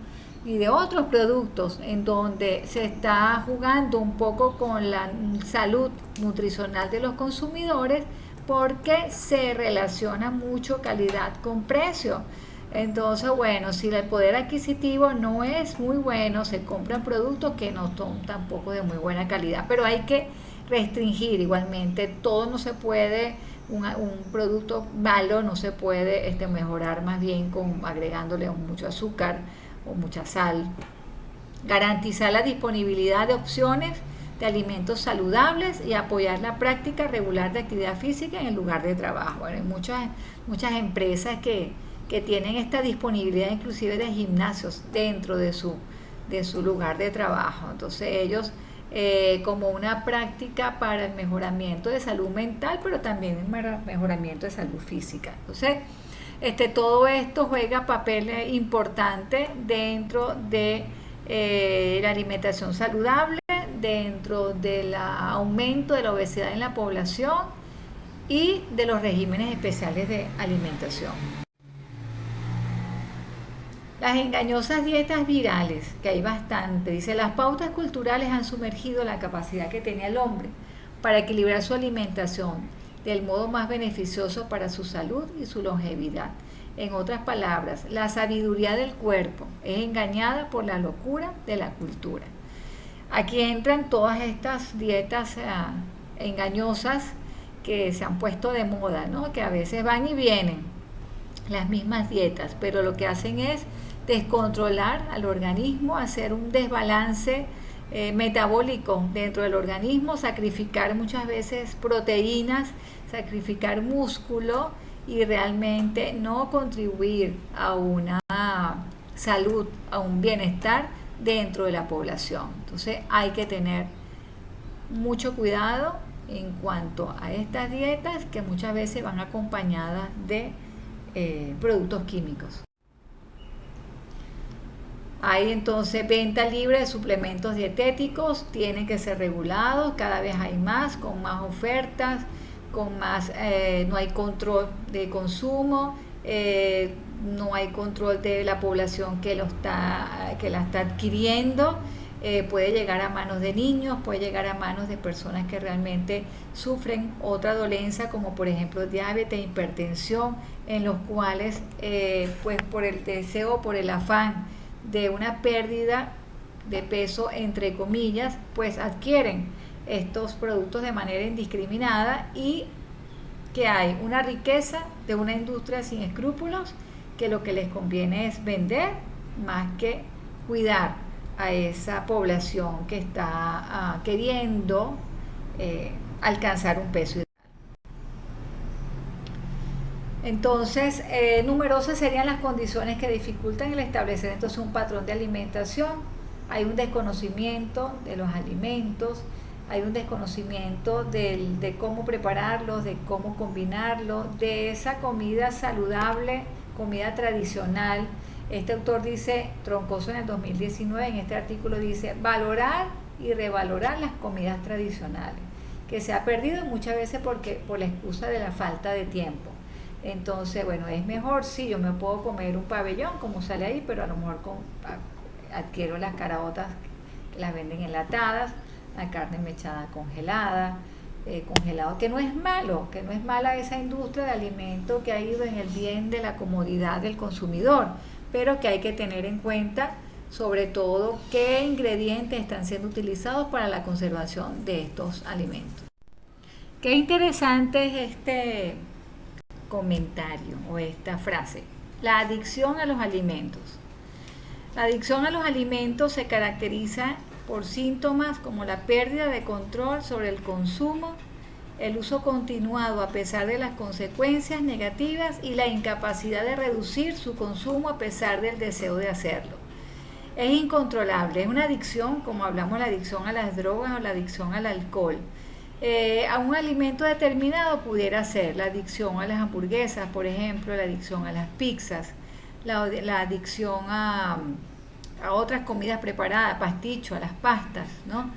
y de otros productos en donde se está jugando un poco con la salud nutricional de los consumidores porque se relaciona mucho calidad con precio. Entonces, bueno, si el poder adquisitivo no es muy bueno, se compran productos que no son tampoco de muy buena calidad, pero hay que restringir igualmente. Todo no se puede, un producto malo no se puede mejorar más bien agregándole mucho azúcar o mucha sal. Garantizar la disponibilidad de opciones de alimentos saludables y apoyar la práctica regular de actividad física en el lugar de trabajo. Bueno, hay muchas empresas que tienen esta disponibilidad inclusive de gimnasios dentro de su lugar de trabajo. Entonces ellos como una práctica para el mejoramiento de salud mental, pero también el mejoramiento de salud física. Entonces todo esto juega papel importante dentro de la alimentación saludable, dentro del aumento de la obesidad en la población y de los regímenes especiales de alimentación. Las engañosas dietas virales, que hay bastante, dice, las pautas culturales han sumergido la capacidad que tenía el hombre para equilibrar su alimentación del modo más beneficioso para su salud y su longevidad. En otras palabras, la sabiduría del cuerpo es engañada por la locura de la cultura. Aquí entran todas estas dietas engañosas que se han puesto de moda, ¿no? Que a veces van y vienen las mismas dietas, pero lo que hacen es descontrolar al organismo, hacer un desbalance metabólico dentro del organismo, sacrificar muchas veces proteínas, sacrificar músculo y realmente no contribuir a una salud, a un bienestar dentro de la población. Entonces hay que tener mucho cuidado en cuanto a estas dietas que muchas veces van acompañadas de productos químicos. Hay entonces venta libre de suplementos dietéticos, tienen que ser regulados, cada vez hay más, con más ofertas, no hay control de consumo, no hay control de la población que la está adquiriendo. puede llegar a manos de niños, puede llegar a manos de personas que realmente sufren otra dolencia, como por ejemplo diabetes, hipertensión, en los cuales pues por el deseo, por el afán de una pérdida de peso, entre comillas, pues adquieren estos productos de manera indiscriminada, y que hay una riqueza de una industria sin escrúpulos que lo que les conviene es vender más que cuidar a esa población que está queriendo alcanzar un peso ideal. Entonces, numerosas serían las condiciones que dificultan el establecer entonces un patrón de alimentación. Hay un desconocimiento de los alimentos, hay un desconocimiento de cómo prepararlos, de cómo combinarlos, de esa comida saludable, comida tradicional. Este autor dice, Troncoso, en el 2019, en este artículo dice, valorar y revalorar las comidas tradicionales, que se ha perdido muchas veces por la excusa de la falta de tiempo. Entonces, bueno, es mejor, sí, yo me puedo comer un pabellón, como sale ahí, pero a lo mejor adquiero las caraotas que las venden enlatadas, la carne mechada congelada, congelado, que no es malo, que no es mala esa industria de alimento que ha ido en el bien de la comodidad del consumidor, pero que hay que tener en cuenta sobre todo qué ingredientes están siendo utilizados para la conservación de estos alimentos. Qué interesante es este comentario o esta frase: la adicción a los alimentos. La adicción a los alimentos se caracteriza por síntomas como la pérdida de control sobre el consumo, el uso continuado a pesar de las consecuencias negativas y la incapacidad de reducir su consumo a pesar del deseo de hacerlo. Es incontrolable, es una adicción, como hablamos, la adicción a las drogas o la adicción al alcohol. A un alimento determinado pudiera ser la adicción a las hamburguesas, por ejemplo, la adicción a las pizzas, la adicción a otras comidas preparadas, pasticho, a las pastas, ¿no?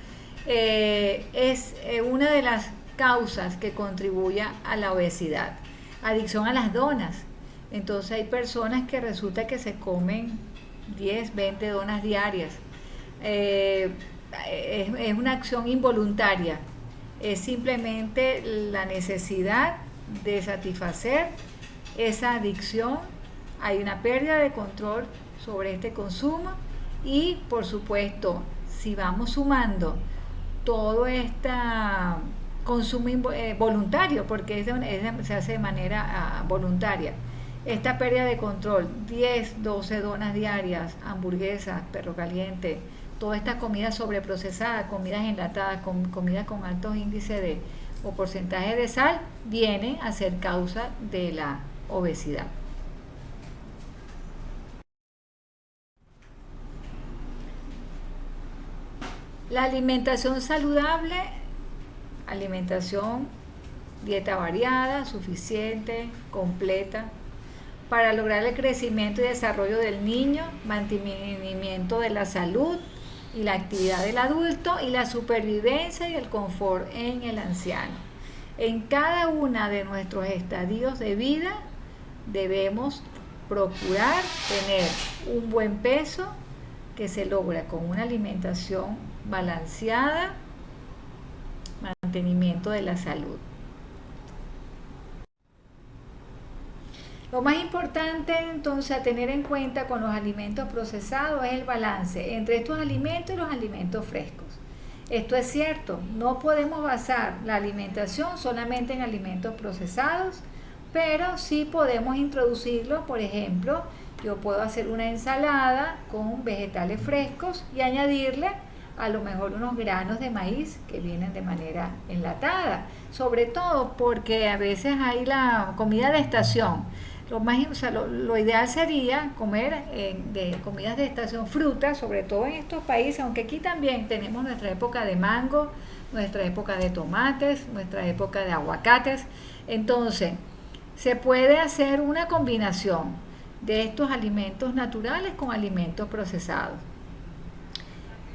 Es una de las causas que contribuye a la obesidad. Adicción a las donas. Entonces hay personas que resulta que se comen 10, 20 donas diarias. Es una acción involuntaria. Es simplemente la necesidad de satisfacer esa adicción. Hay una pérdida de control sobre este consumo y, por supuesto, si vamos sumando todo este consumo voluntario, porque se hace de manera voluntaria, esta pérdida de control, 10, 12 donas diarias, hamburguesas, perro caliente, toda esta comida sobreprocesada, comidas enlatadas, comida con altos índices o porcentaje de sal, viene a ser causa de la obesidad. La alimentación saludable, alimentación, dieta variada, suficiente, completa, para lograr el crecimiento y desarrollo del niño, mantenimiento de la salud y la actividad del adulto y la supervivencia y el confort en el anciano. En cada una de nuestros estadios de vida debemos procurar tener un buen peso que se logra con una alimentación balanceada, mantenimiento de la salud. Lo más importante entonces a tener en cuenta con los alimentos procesados es el balance entre estos alimentos y los alimentos frescos. Esto es cierto, no podemos basar la alimentación solamente en alimentos procesados, pero sí podemos introducirlo. Por ejemplo, yo puedo hacer una ensalada con vegetales frescos y añadirle a lo mejor unos granos de maíz que vienen de manera enlatada, sobre todo porque a veces hay la comida de estación. Lo ideal sería comer de comidas de estación, frutas, sobre todo en estos países, aunque aquí también tenemos nuestra época de mango, nuestra época de tomates, nuestra época de aguacates. Entonces, se puede hacer una combinación de estos alimentos naturales con alimentos procesados.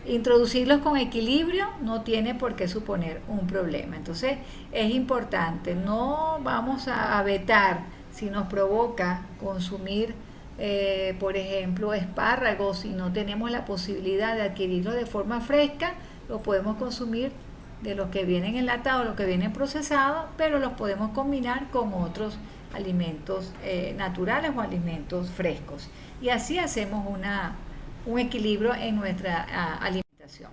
Introducirlos con equilibrio no tiene por qué suponer un problema. Entonces, es importante, no vamos a vetar si nos provoca consumir por ejemplo, espárragos, si no tenemos la posibilidad de adquirirlos de forma fresca, los podemos consumir de los que vienen enlatados, los que vienen procesados, pero los podemos combinar con otros alimentos naturales o alimentos frescos. Y así hacemos un equilibrio en nuestra alimentación.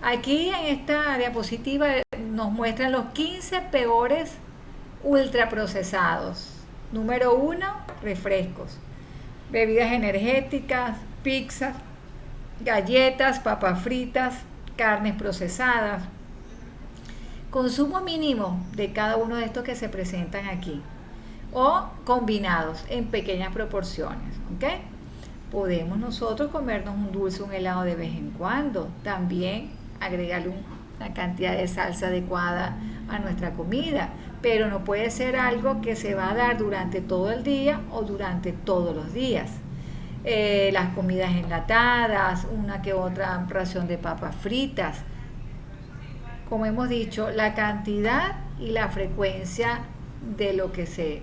Aquí en esta diapositiva nos muestran los 15 peores ultraprocesados. Número 1, refrescos, bebidas energéticas, pizzas, galletas, papas fritas, carnes procesadas. Consumo mínimo de cada uno de estos que se presentan aquí o combinados en pequeñas proporciones, ¿ok? Podemos nosotros comernos un dulce, un helado de vez en cuando, también agregarle una cantidad de salsa adecuada a nuestra comida, pero no puede ser algo que se va a dar durante todo el día o durante todos los días. Las comidas enlatadas, una que otra ración de papas fritas. Como hemos dicho, la cantidad y la frecuencia de lo que se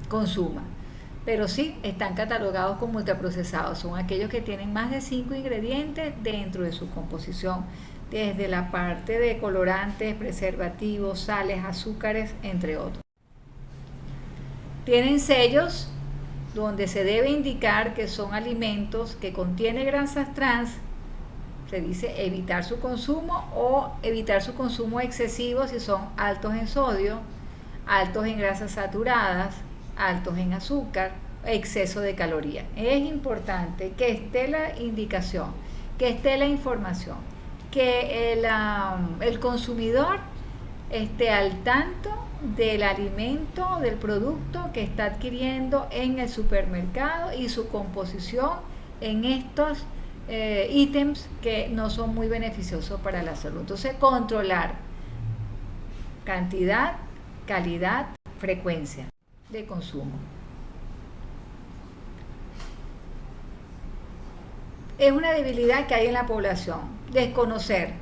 consuma. Pero sí, están catalogados como ultraprocesados. Son aquellos que tienen más de 5 ingredientes dentro de su composición, desde la parte de colorantes, preservativos, sales, azúcares, entre otros. Tienen sellos donde se debe indicar que son alimentos que contienen grasas trans. Se dice evitar su consumo o evitar su consumo excesivo si son altos en sodio, altos en grasas saturadas, altos en azúcar, exceso de calorías. Es importante que esté la indicación, que esté la información, que el consumidor esté al tanto del alimento, del producto que está adquiriendo en el supermercado y su composición en estos ítems que no son muy beneficiosos para la salud. Entonces, controlar cantidad, calidad, frecuencia de consumo. Es una debilidad que hay en la población, desconocer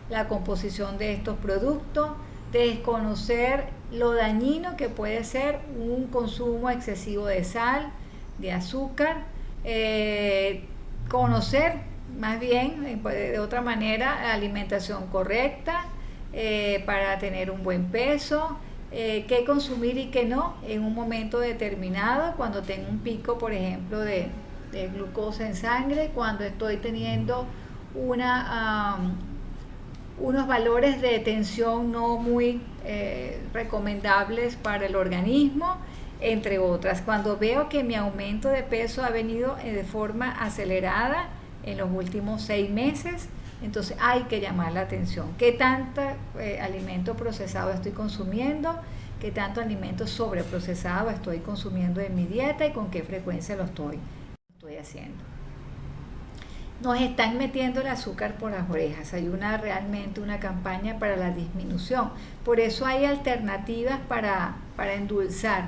la composición de estos productos, desconocer lo dañino que puede ser un consumo excesivo de sal, de azúcar, conocer más bien de otra manera la alimentación correcta para tener un buen peso, qué consumir y qué no en un momento determinado, cuando tengo un pico, por ejemplo, de glucosa en sangre, cuando estoy teniendo unos valores de tensión no muy recomendables para el organismo, entre otras. Cuando veo que mi aumento de peso ha venido de forma acelerada en los últimos 6 meses, entonces hay que llamar la atención. ¿Qué tanto alimento procesado estoy consumiendo? ¿Qué tanto alimento sobreprocesado estoy consumiendo en mi dieta y con qué frecuencia lo estoy haciendo? Nos están metiendo el azúcar por las orejas. Hay realmente una campaña para la disminución. Por eso hay alternativas para endulzar,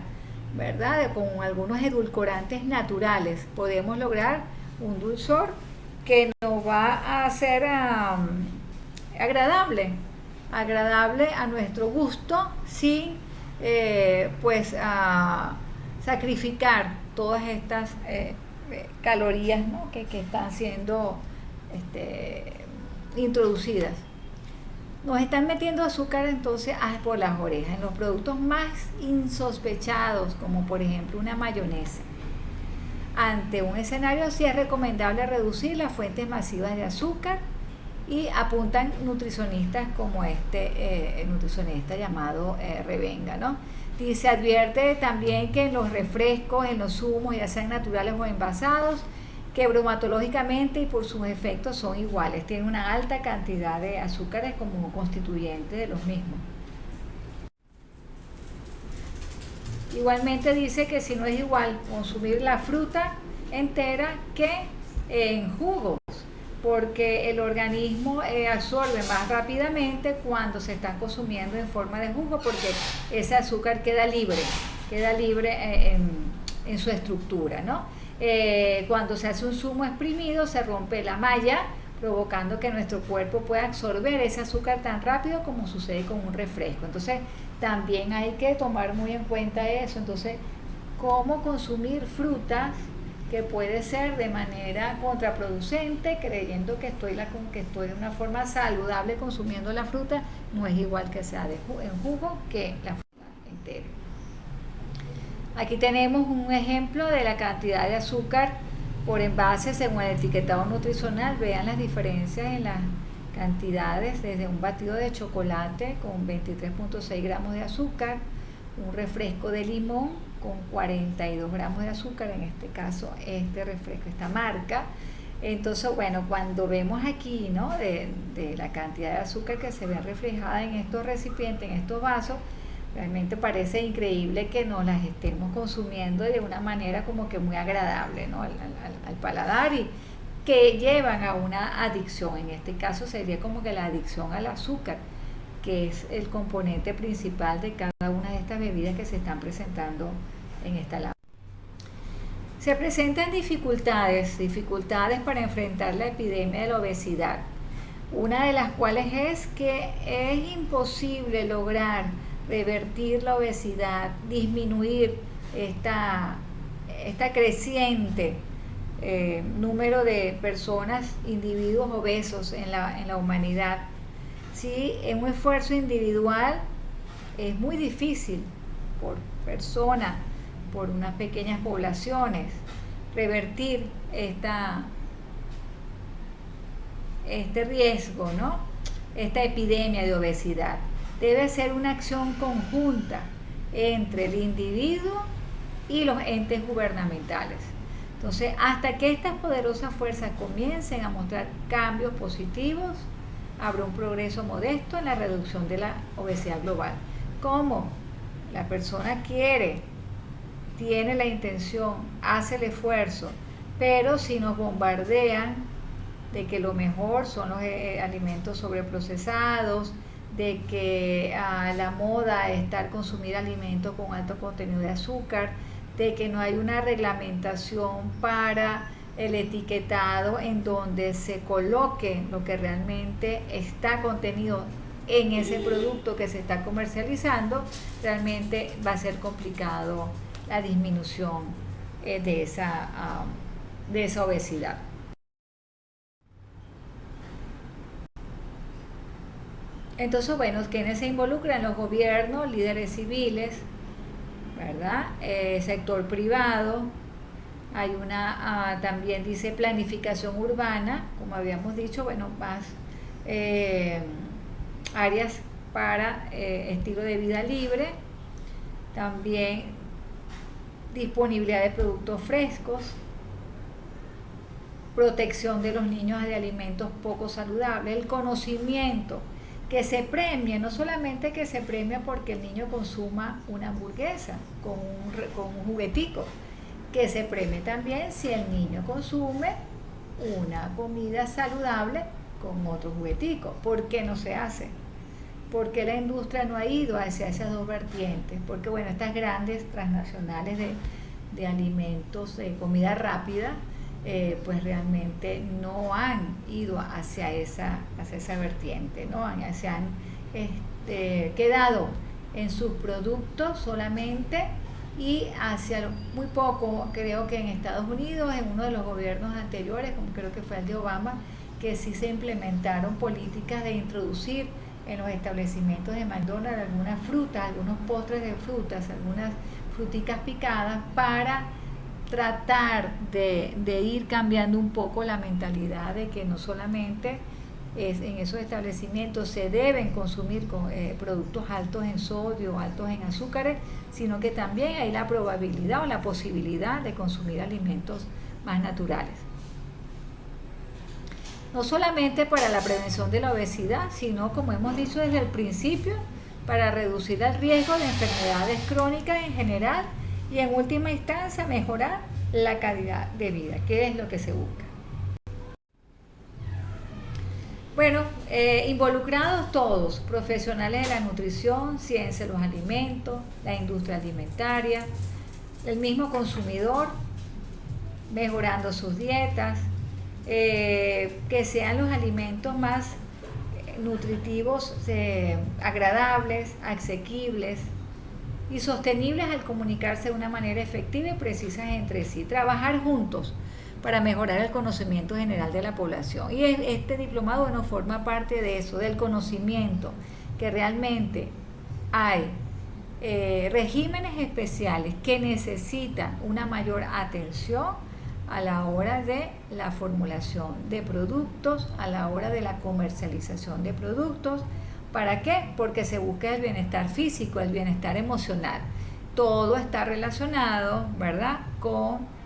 ¿verdad? Con algunos edulcorantes naturales podemos lograr un dulzor que nos va a hacer agradable a nuestro gusto, sin sacrificar todas estas calorías, ¿no? que están siendo introducidas. Nos están metiendo azúcar entonces por las orejas en los productos más insospechados, como por ejemplo una mayonesa. Ante un escenario así es recomendable reducir las fuentes masivas de azúcar, y apuntan nutricionistas como nutricionista llamado Revenga, ¿no? Se advierte también que en los refrescos, en los zumos, ya sean naturales o envasados, que bromatológicamente y por sus efectos son iguales, tienen una alta cantidad de azúcares como constituyente de los mismos. Igualmente dice que si no es igual consumir la fruta entera que en jugos, porque el organismo absorbe más rápidamente cuando se están consumiendo en forma de jugo, porque ese azúcar queda libre en su estructura, ¿no? Cuando se hace un zumo exprimido se rompe la malla, provocando que nuestro cuerpo pueda absorber ese azúcar tan rápido como sucede con un refresco. Entonces también hay que tomar muy en cuenta eso. Entonces cómo consumir frutas, que puede ser de manera contraproducente, creyendo que estoy de una forma saludable consumiendo la fruta, no es igual que sea en jugo que la fruta entera. Aquí tenemos un ejemplo de la cantidad de azúcar por envase según el etiquetado nutricional. Vean las diferencias en las cantidades, desde un batido de chocolate con 23.6 gramos de azúcar, un refresco de limón con 42 gramos de azúcar, en este caso este refresco, esta marca. Entonces, bueno, cuando vemos aquí, ¿no?, de la cantidad de azúcar que se ve reflejada en estos recipientes, en estos vasos, realmente parece increíble que nos las estemos consumiendo de una manera como que muy agradable, ¿no?, al paladar, y que llevan a una adicción. En este caso sería como que la adicción al azúcar, que es el componente principal de cada una de estas bebidas que se están presentando en esta labor. Se presentan dificultades para enfrentar la epidemia de la obesidad, una de las cuales es que es imposible lograr revertir la obesidad, disminuir esta creciente número de personas, individuos obesos en la humanidad. Sí, en un esfuerzo individual es muy difícil por persona, por unas pequeñas poblaciones, revertir este riesgo, ¿no?, esta epidemia de obesidad. Debe ser una acción conjunta entre el individuo y los entes gubernamentales. Entonces, hasta que estas poderosas fuerzas comiencen a mostrar cambios positivos, habrá un progreso modesto en la reducción de la obesidad global. ¿Cómo? La persona tiene la intención, hace el esfuerzo, pero si nos bombardean de que lo mejor son los alimentos sobreprocesados, de que la moda es consumir alimentos con alto contenido de azúcar, de que no hay una reglamentación para el etiquetado en donde se coloque lo que realmente está contenido en ese producto que se está comercializando, realmente va a ser complicado la disminución de esa obesidad. Entonces, bueno, ¿quiénes se involucran? Los gobiernos, líderes civiles, ¿verdad? Sector privado. Hay también dice planificación urbana, como habíamos dicho, bueno, más áreas para estilo de vida libre, también disponibilidad de productos frescos, protección de los niños de alimentos poco saludables, el conocimiento, que se premie, no solamente que se premie porque el niño consuma una hamburguesa con un juguetico, que se premie también si el niño consume una comida saludable con otro juguetico. ¿Por qué no se hace? Porque la industria no ha ido hacia esas dos vertientes, porque bueno, estas grandes transnacionales de alimentos, de comida rápida, pues realmente no han ido hacia esa vertiente, ¿no? Se han quedado en sus productos solamente, y hacia muy poco, creo que en Estados Unidos, en uno de los gobiernos anteriores, como creo que fue el de Obama, que sí se implementaron políticas de introducir en los establecimientos de McDonald's algunas frutas, algunos postres de frutas, algunas fruticas picadas, para tratar de ir cambiando un poco la mentalidad de que no solamente en esos establecimientos se deben consumir productos altos en sodio, altos en azúcares, sino que también hay la probabilidad o la posibilidad de consumir alimentos más naturales. No solamente para la prevención de la obesidad, sino, como hemos dicho desde el principio, para reducir el riesgo de enfermedades crónicas en general y en última instancia mejorar la calidad de vida, que es lo que se busca. Bueno, involucrados todos, profesionales de la nutrición, ciencia de los alimentos, la industria alimentaria, el mismo consumidor, mejorando sus dietas, que sean los alimentos más nutritivos, agradables, asequibles, y sostenibles al comunicarse de una manera efectiva y precisa entre sí. Trabajar juntos para mejorar el conocimiento general de la población. Y este diplomado, bueno, forma parte de eso, del conocimiento, que realmente hay regímenes especiales que necesitan una mayor atención a la hora de la formulación de productos, a la hora de la comercialización de productos. ¿Para qué? Porque se busca el bienestar físico, el bienestar emocional. Todo está relacionado, ¿verdad?, con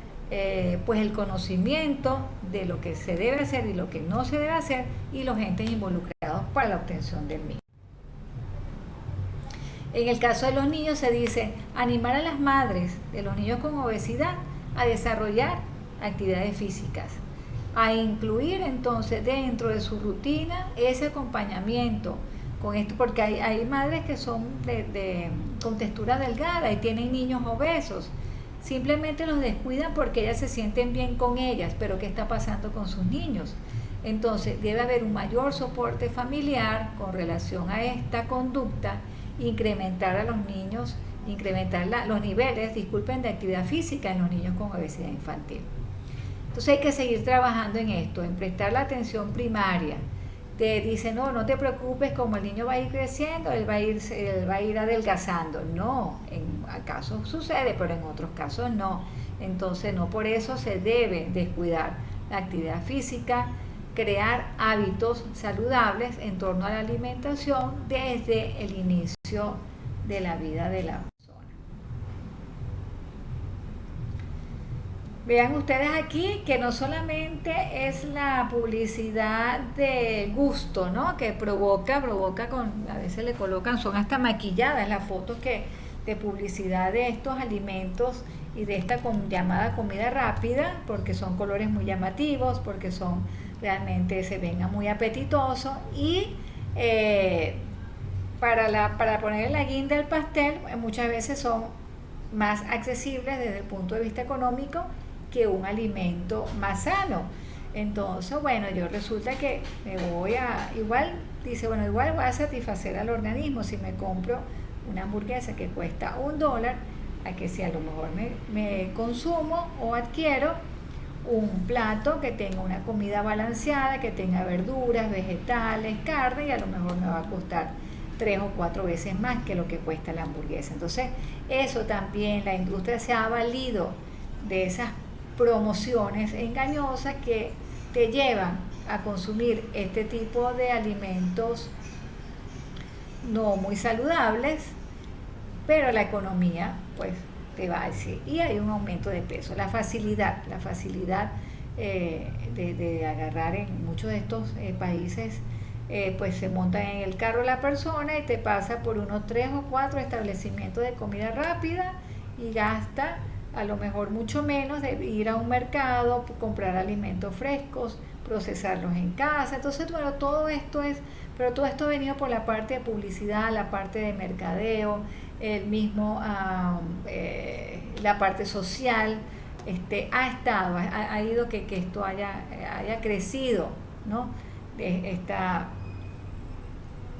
pues el conocimiento de lo que se debe hacer y lo que no se debe hacer y los entes involucrados para la obtención del mismo. En el caso de los niños se dice animar a las madres de los niños con obesidad a desarrollar actividades físicas, a incluir entonces dentro de su rutina ese acompañamiento con esto, porque hay madres que son con textura delgada y tienen niños obesos. Simplemente los descuidan porque ellas se sienten bien con ellas, pero ¿qué está pasando con sus niños? Entonces debe haber un mayor soporte familiar con relación a esta conducta, incrementar a los niños, incrementar los niveles, de actividad física en los niños con obesidad infantil. Entonces hay que seguir trabajando en esto, en prestar la atención primaria. Te dice, no te preocupes, como el niño va a ir creciendo, él va a ir adelgazando. No, en casos sucede, pero en otros casos no. Entonces no por eso se debe descuidar la actividad física, crear hábitos saludables en torno a la alimentación desde el inicio de la vida de la persona. Vean ustedes aquí que no solamente es la publicidad de gusto, ¿no?, que provoca a veces le colocan, son hasta maquilladas las fotos de publicidad de estos alimentos y de esta llamada comida rápida, porque son colores muy llamativos, porque realmente se ven muy apetitosos y para poner la guinda del pastel muchas veces son más accesibles desde el punto de vista económico que un alimento más sano. Entonces, bueno, yo resulta que igual voy a satisfacer al organismo si me compro una hamburguesa que cuesta $1, a que si a lo mejor me consumo o adquiero un plato que tenga una comida balanceada, que tenga verduras, vegetales, carne, y a lo mejor me va a costar 3 o 4 veces más que lo que cuesta la hamburguesa. Entonces, eso también, la industria se ha valido de esas promociones engañosas que te llevan a consumir este tipo de alimentos no muy saludables, pero la economía pues te va a decir, y hay un aumento de peso. La facilidad de agarrar en muchos de estos países, pues se monta en el carro la persona y te pasa por unos 3 o 4 establecimientos de comida rápida y gasta a lo mejor mucho menos de ir a un mercado, comprar alimentos frescos, procesarlos en casa. Entonces, bueno, todo esto ha venido por la parte de publicidad, la parte de mercadeo, la parte social, ha ido que esto haya crecido, ¿no?, de esta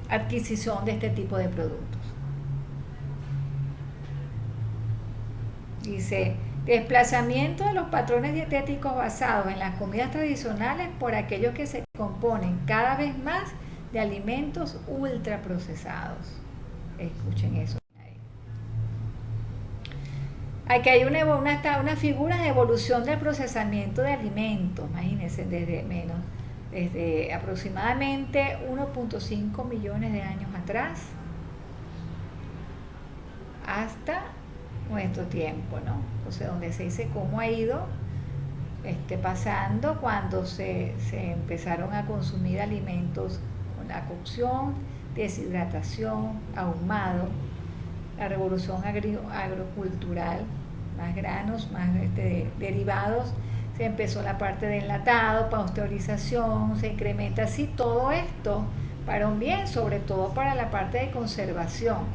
adquisición de este tipo de productos. Dice, desplazamiento de los patrones dietéticos basados en las comidas tradicionales por aquellos que se componen cada vez más de alimentos ultraprocesados. Escuchen eso. Aquí hay una figura de evolución del procesamiento de alimentos, imagínense, desde aproximadamente 1.5 millones de años atrás hasta nuestro tiempo, ¿no? Entonces, donde se dice cómo ha ido pasando cuando se empezaron a consumir alimentos con la cocción, deshidratación, ahumado, la revolución agrocultural, más granos, más derivados, se empezó la parte de enlatado, pasteurización, se incrementa así todo esto para un bien, sobre todo para la parte de conservación,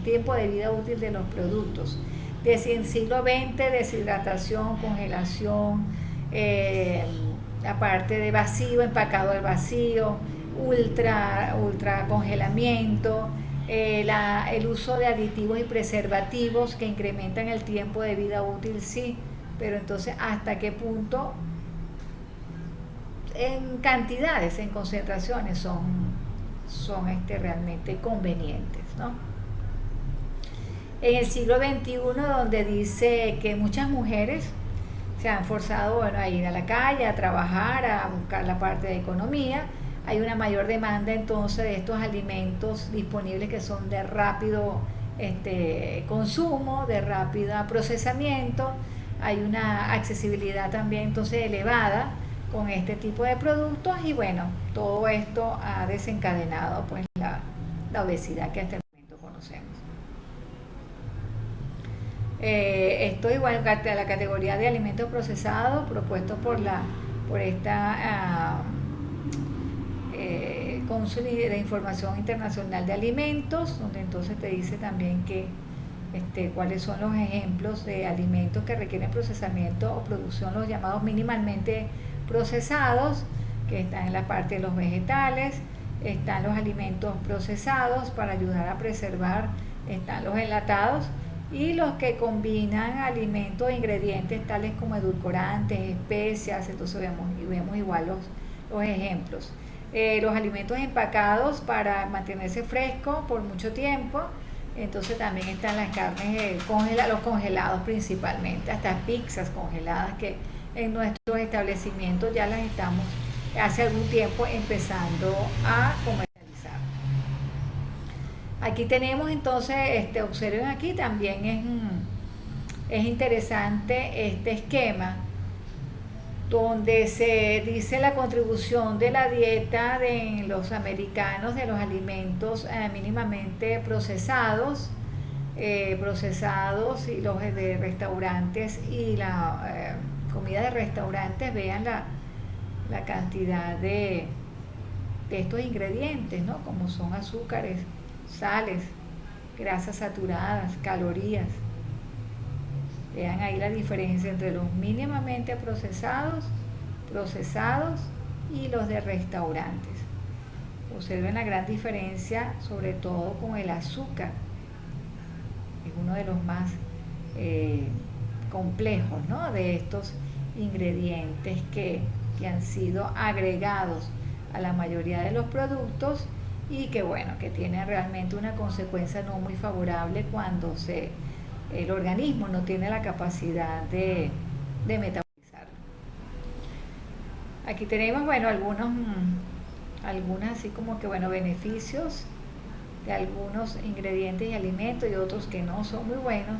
tiempo de vida útil de los productos. Desde el siglo XX, deshidratación, congelación, la parte de vacío, empacado al vacío, ultra congelamiento, El uso de aditivos y preservativos que incrementan el tiempo de vida útil, sí, pero entonces hasta qué punto en cantidades, en concentraciones son realmente convenientes, ¿no? En el siglo XXI, donde dice que muchas mujeres se han forzado, bueno, a ir a la calle, a trabajar, a buscar la parte de economía, hay una mayor demanda entonces de estos alimentos disponibles que son de rápido consumo, de rápido procesamiento, hay una accesibilidad también entonces elevada con este tipo de productos y bueno, todo esto ha desencadenado pues la obesidad que hasta el momento conocemos. Esto igual a la categoría de alimentos procesados propuesto por esta Cónsul de Información Internacional de Alimentos, donde entonces te dice también que cuáles son los ejemplos de alimentos que requieren procesamiento o producción, los llamados mínimamente procesados, que están en la parte de los vegetales, están los alimentos procesados para ayudar a preservar, están los enlatados y los que combinan alimentos e ingredientes tales como edulcorantes, especias, entonces vemos igual los ejemplos. Los alimentos empacados para mantenerse fresco por mucho tiempo, entonces también están las carnes, los congelados principalmente, hasta pizzas congeladas que en nuestros establecimientos ya las estamos hace algún tiempo empezando a comercializar. Aquí tenemos entonces, observen aquí también es interesante este esquema donde se dice la contribución de la dieta de los americanos de los alimentos mínimamente procesados y los de restaurantes y la comida de restaurantes. Vean la cantidad de estos ingredientes, ¿no? Como son azúcares, sales, grasas saturadas, calorías. Vean ahí la diferencia entre los mínimamente procesados y los de restaurantes. Observen la gran diferencia, sobre todo con el azúcar. Es uno de los más complejos, ¿no? De estos ingredientes que han sido agregados a la mayoría de los productos y que bueno, que tienen realmente una consecuencia no muy favorable cuando el organismo no tiene la capacidad de metabolizarlo. Aquí tenemos, bueno, algunos así como que, bueno, beneficios de algunos ingredientes y alimentos y otros que no son muy buenos.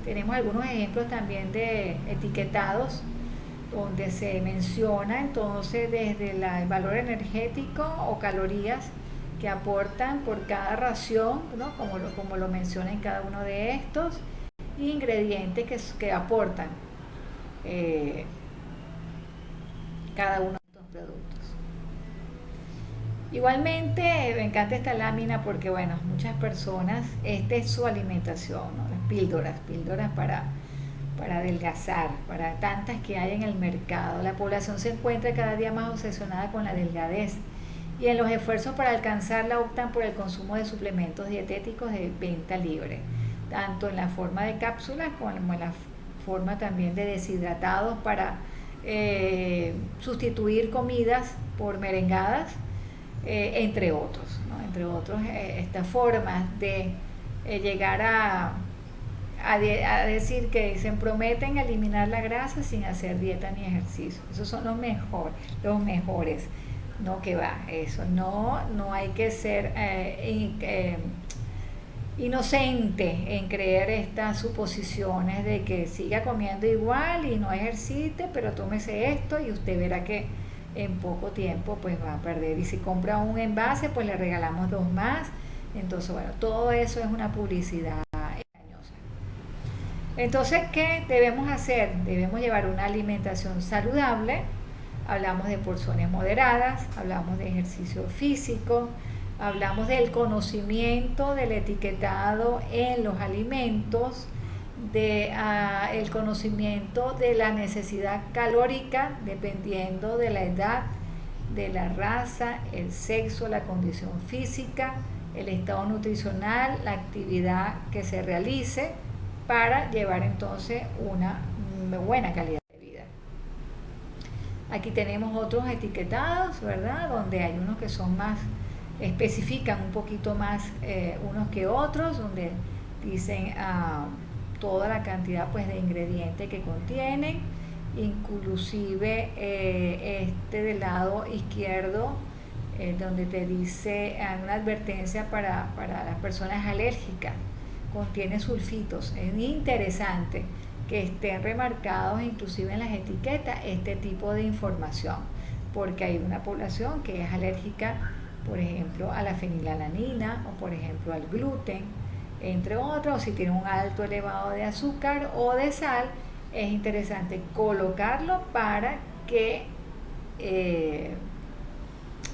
Tenemos algunos ejemplos también de etiquetados donde se menciona entonces desde el valor energético o calorías que aportan por cada ración, ¿no? como lo menciona en cada uno de estos, y ingredientes que aportan cada uno de estos productos. Igualmente me encanta esta lámina porque bueno, muchas personas, esta es su alimentación, ¿no? Las píldoras para adelgazar, para tantas que hay en el mercado. La población se encuentra cada día más obsesionada con la delgadez y en los esfuerzos para alcanzarla optan por el consumo de suplementos dietéticos de venta libre, tanto en la forma de cápsulas como en la forma también de deshidratados para sustituir comidas por merengadas, entre otros, ¿no? Entre otros, estas formas de llegar a decir que dicen prometen eliminar la grasa sin hacer dieta ni ejercicio. Esos son los mejores. No, que va, eso no hay que ser inocente en creer estas suposiciones de que siga comiendo igual y no ejercite, pero tómese esto y usted verá que en poco tiempo pues va a perder, y si compra un envase pues le regalamos 2 más. Entonces bueno, todo eso es una publicidad engañosa. Entonces, ¿qué debemos hacer? Debemos llevar una alimentación saludable. Hablamos de porciones moderadas, hablamos de ejercicio físico, hablamos del conocimiento del etiquetado en los alimentos, el conocimiento de la necesidad calórica dependiendo de la edad, de la raza, el sexo, la condición física, el estado nutricional, la actividad que se realice para llevar entonces una buena calidad de vida. Aquí tenemos otros etiquetados, ¿verdad? Donde hay unos que son más, especifican un poquito más unos que otros, donde dicen toda la cantidad pues de ingredientes que contienen, inclusive del lado izquierdo, donde te dice una advertencia para las personas alérgicas, contiene sulfitos. Es interesante que estén remarcados inclusive en las etiquetas este tipo de información, porque hay una población que es alérgica, por ejemplo, a la fenilalanina o por ejemplo al gluten, entre otros. Si tiene un alto elevado de azúcar o de sal, es interesante colocarlo para que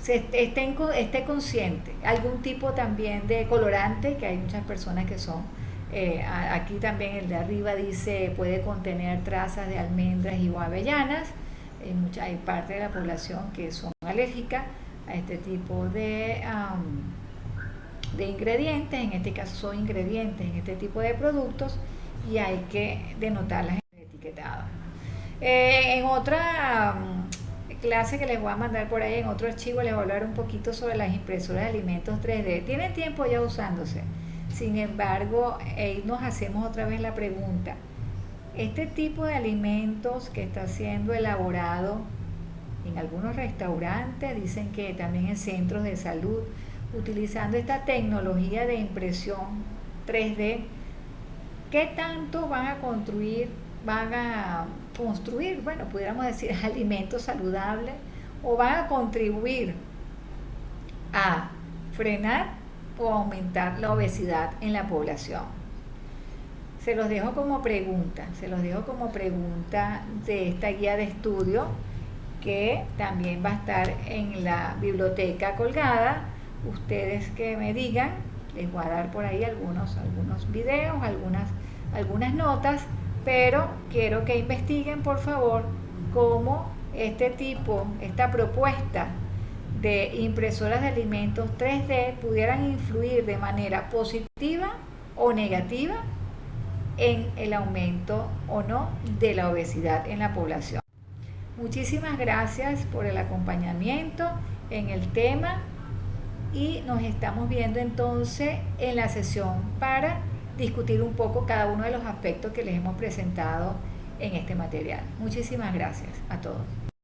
esté consciente. Algún tipo también de colorante, que hay muchas personas que son, aquí también el de arriba dice puede contener trazas de almendras y o avellanas. Hay parte de la población que son alérgicas a este tipo de ingredientes. En este caso son ingredientes en este tipo de productos y hay que denotarlas en el etiquetado. En otra clase que les voy a mandar por ahí, en otro archivo, les voy a hablar un poquito sobre las impresoras de alimentos 3D. Tienen tiempo ya usándose. Sin embargo, nos hacemos otra vez la pregunta: este tipo de alimentos que está siendo elaborado en algunos restaurantes, dicen que también en centros de salud, utilizando esta tecnología de impresión 3D, ¿qué tanto van a construir, bueno, pudiéramos decir, alimentos saludables, o van a contribuir a frenar o aumentar la obesidad en la población? Se los dejo como pregunta de esta guía de estudio, que también va a estar en la biblioteca colgada. Ustedes que me digan, les voy a dar por ahí algunos videos, algunas notas, pero quiero que investiguen por favor cómo esta propuesta de impresoras de alimentos 3D pudieran influir de manera positiva o negativa en el aumento o no de la obesidad en la población. Muchísimas gracias por el acompañamiento en el tema y nos estamos viendo entonces en la sesión para discutir un poco cada uno de los aspectos que les hemos presentado en este material. Muchísimas gracias a todos.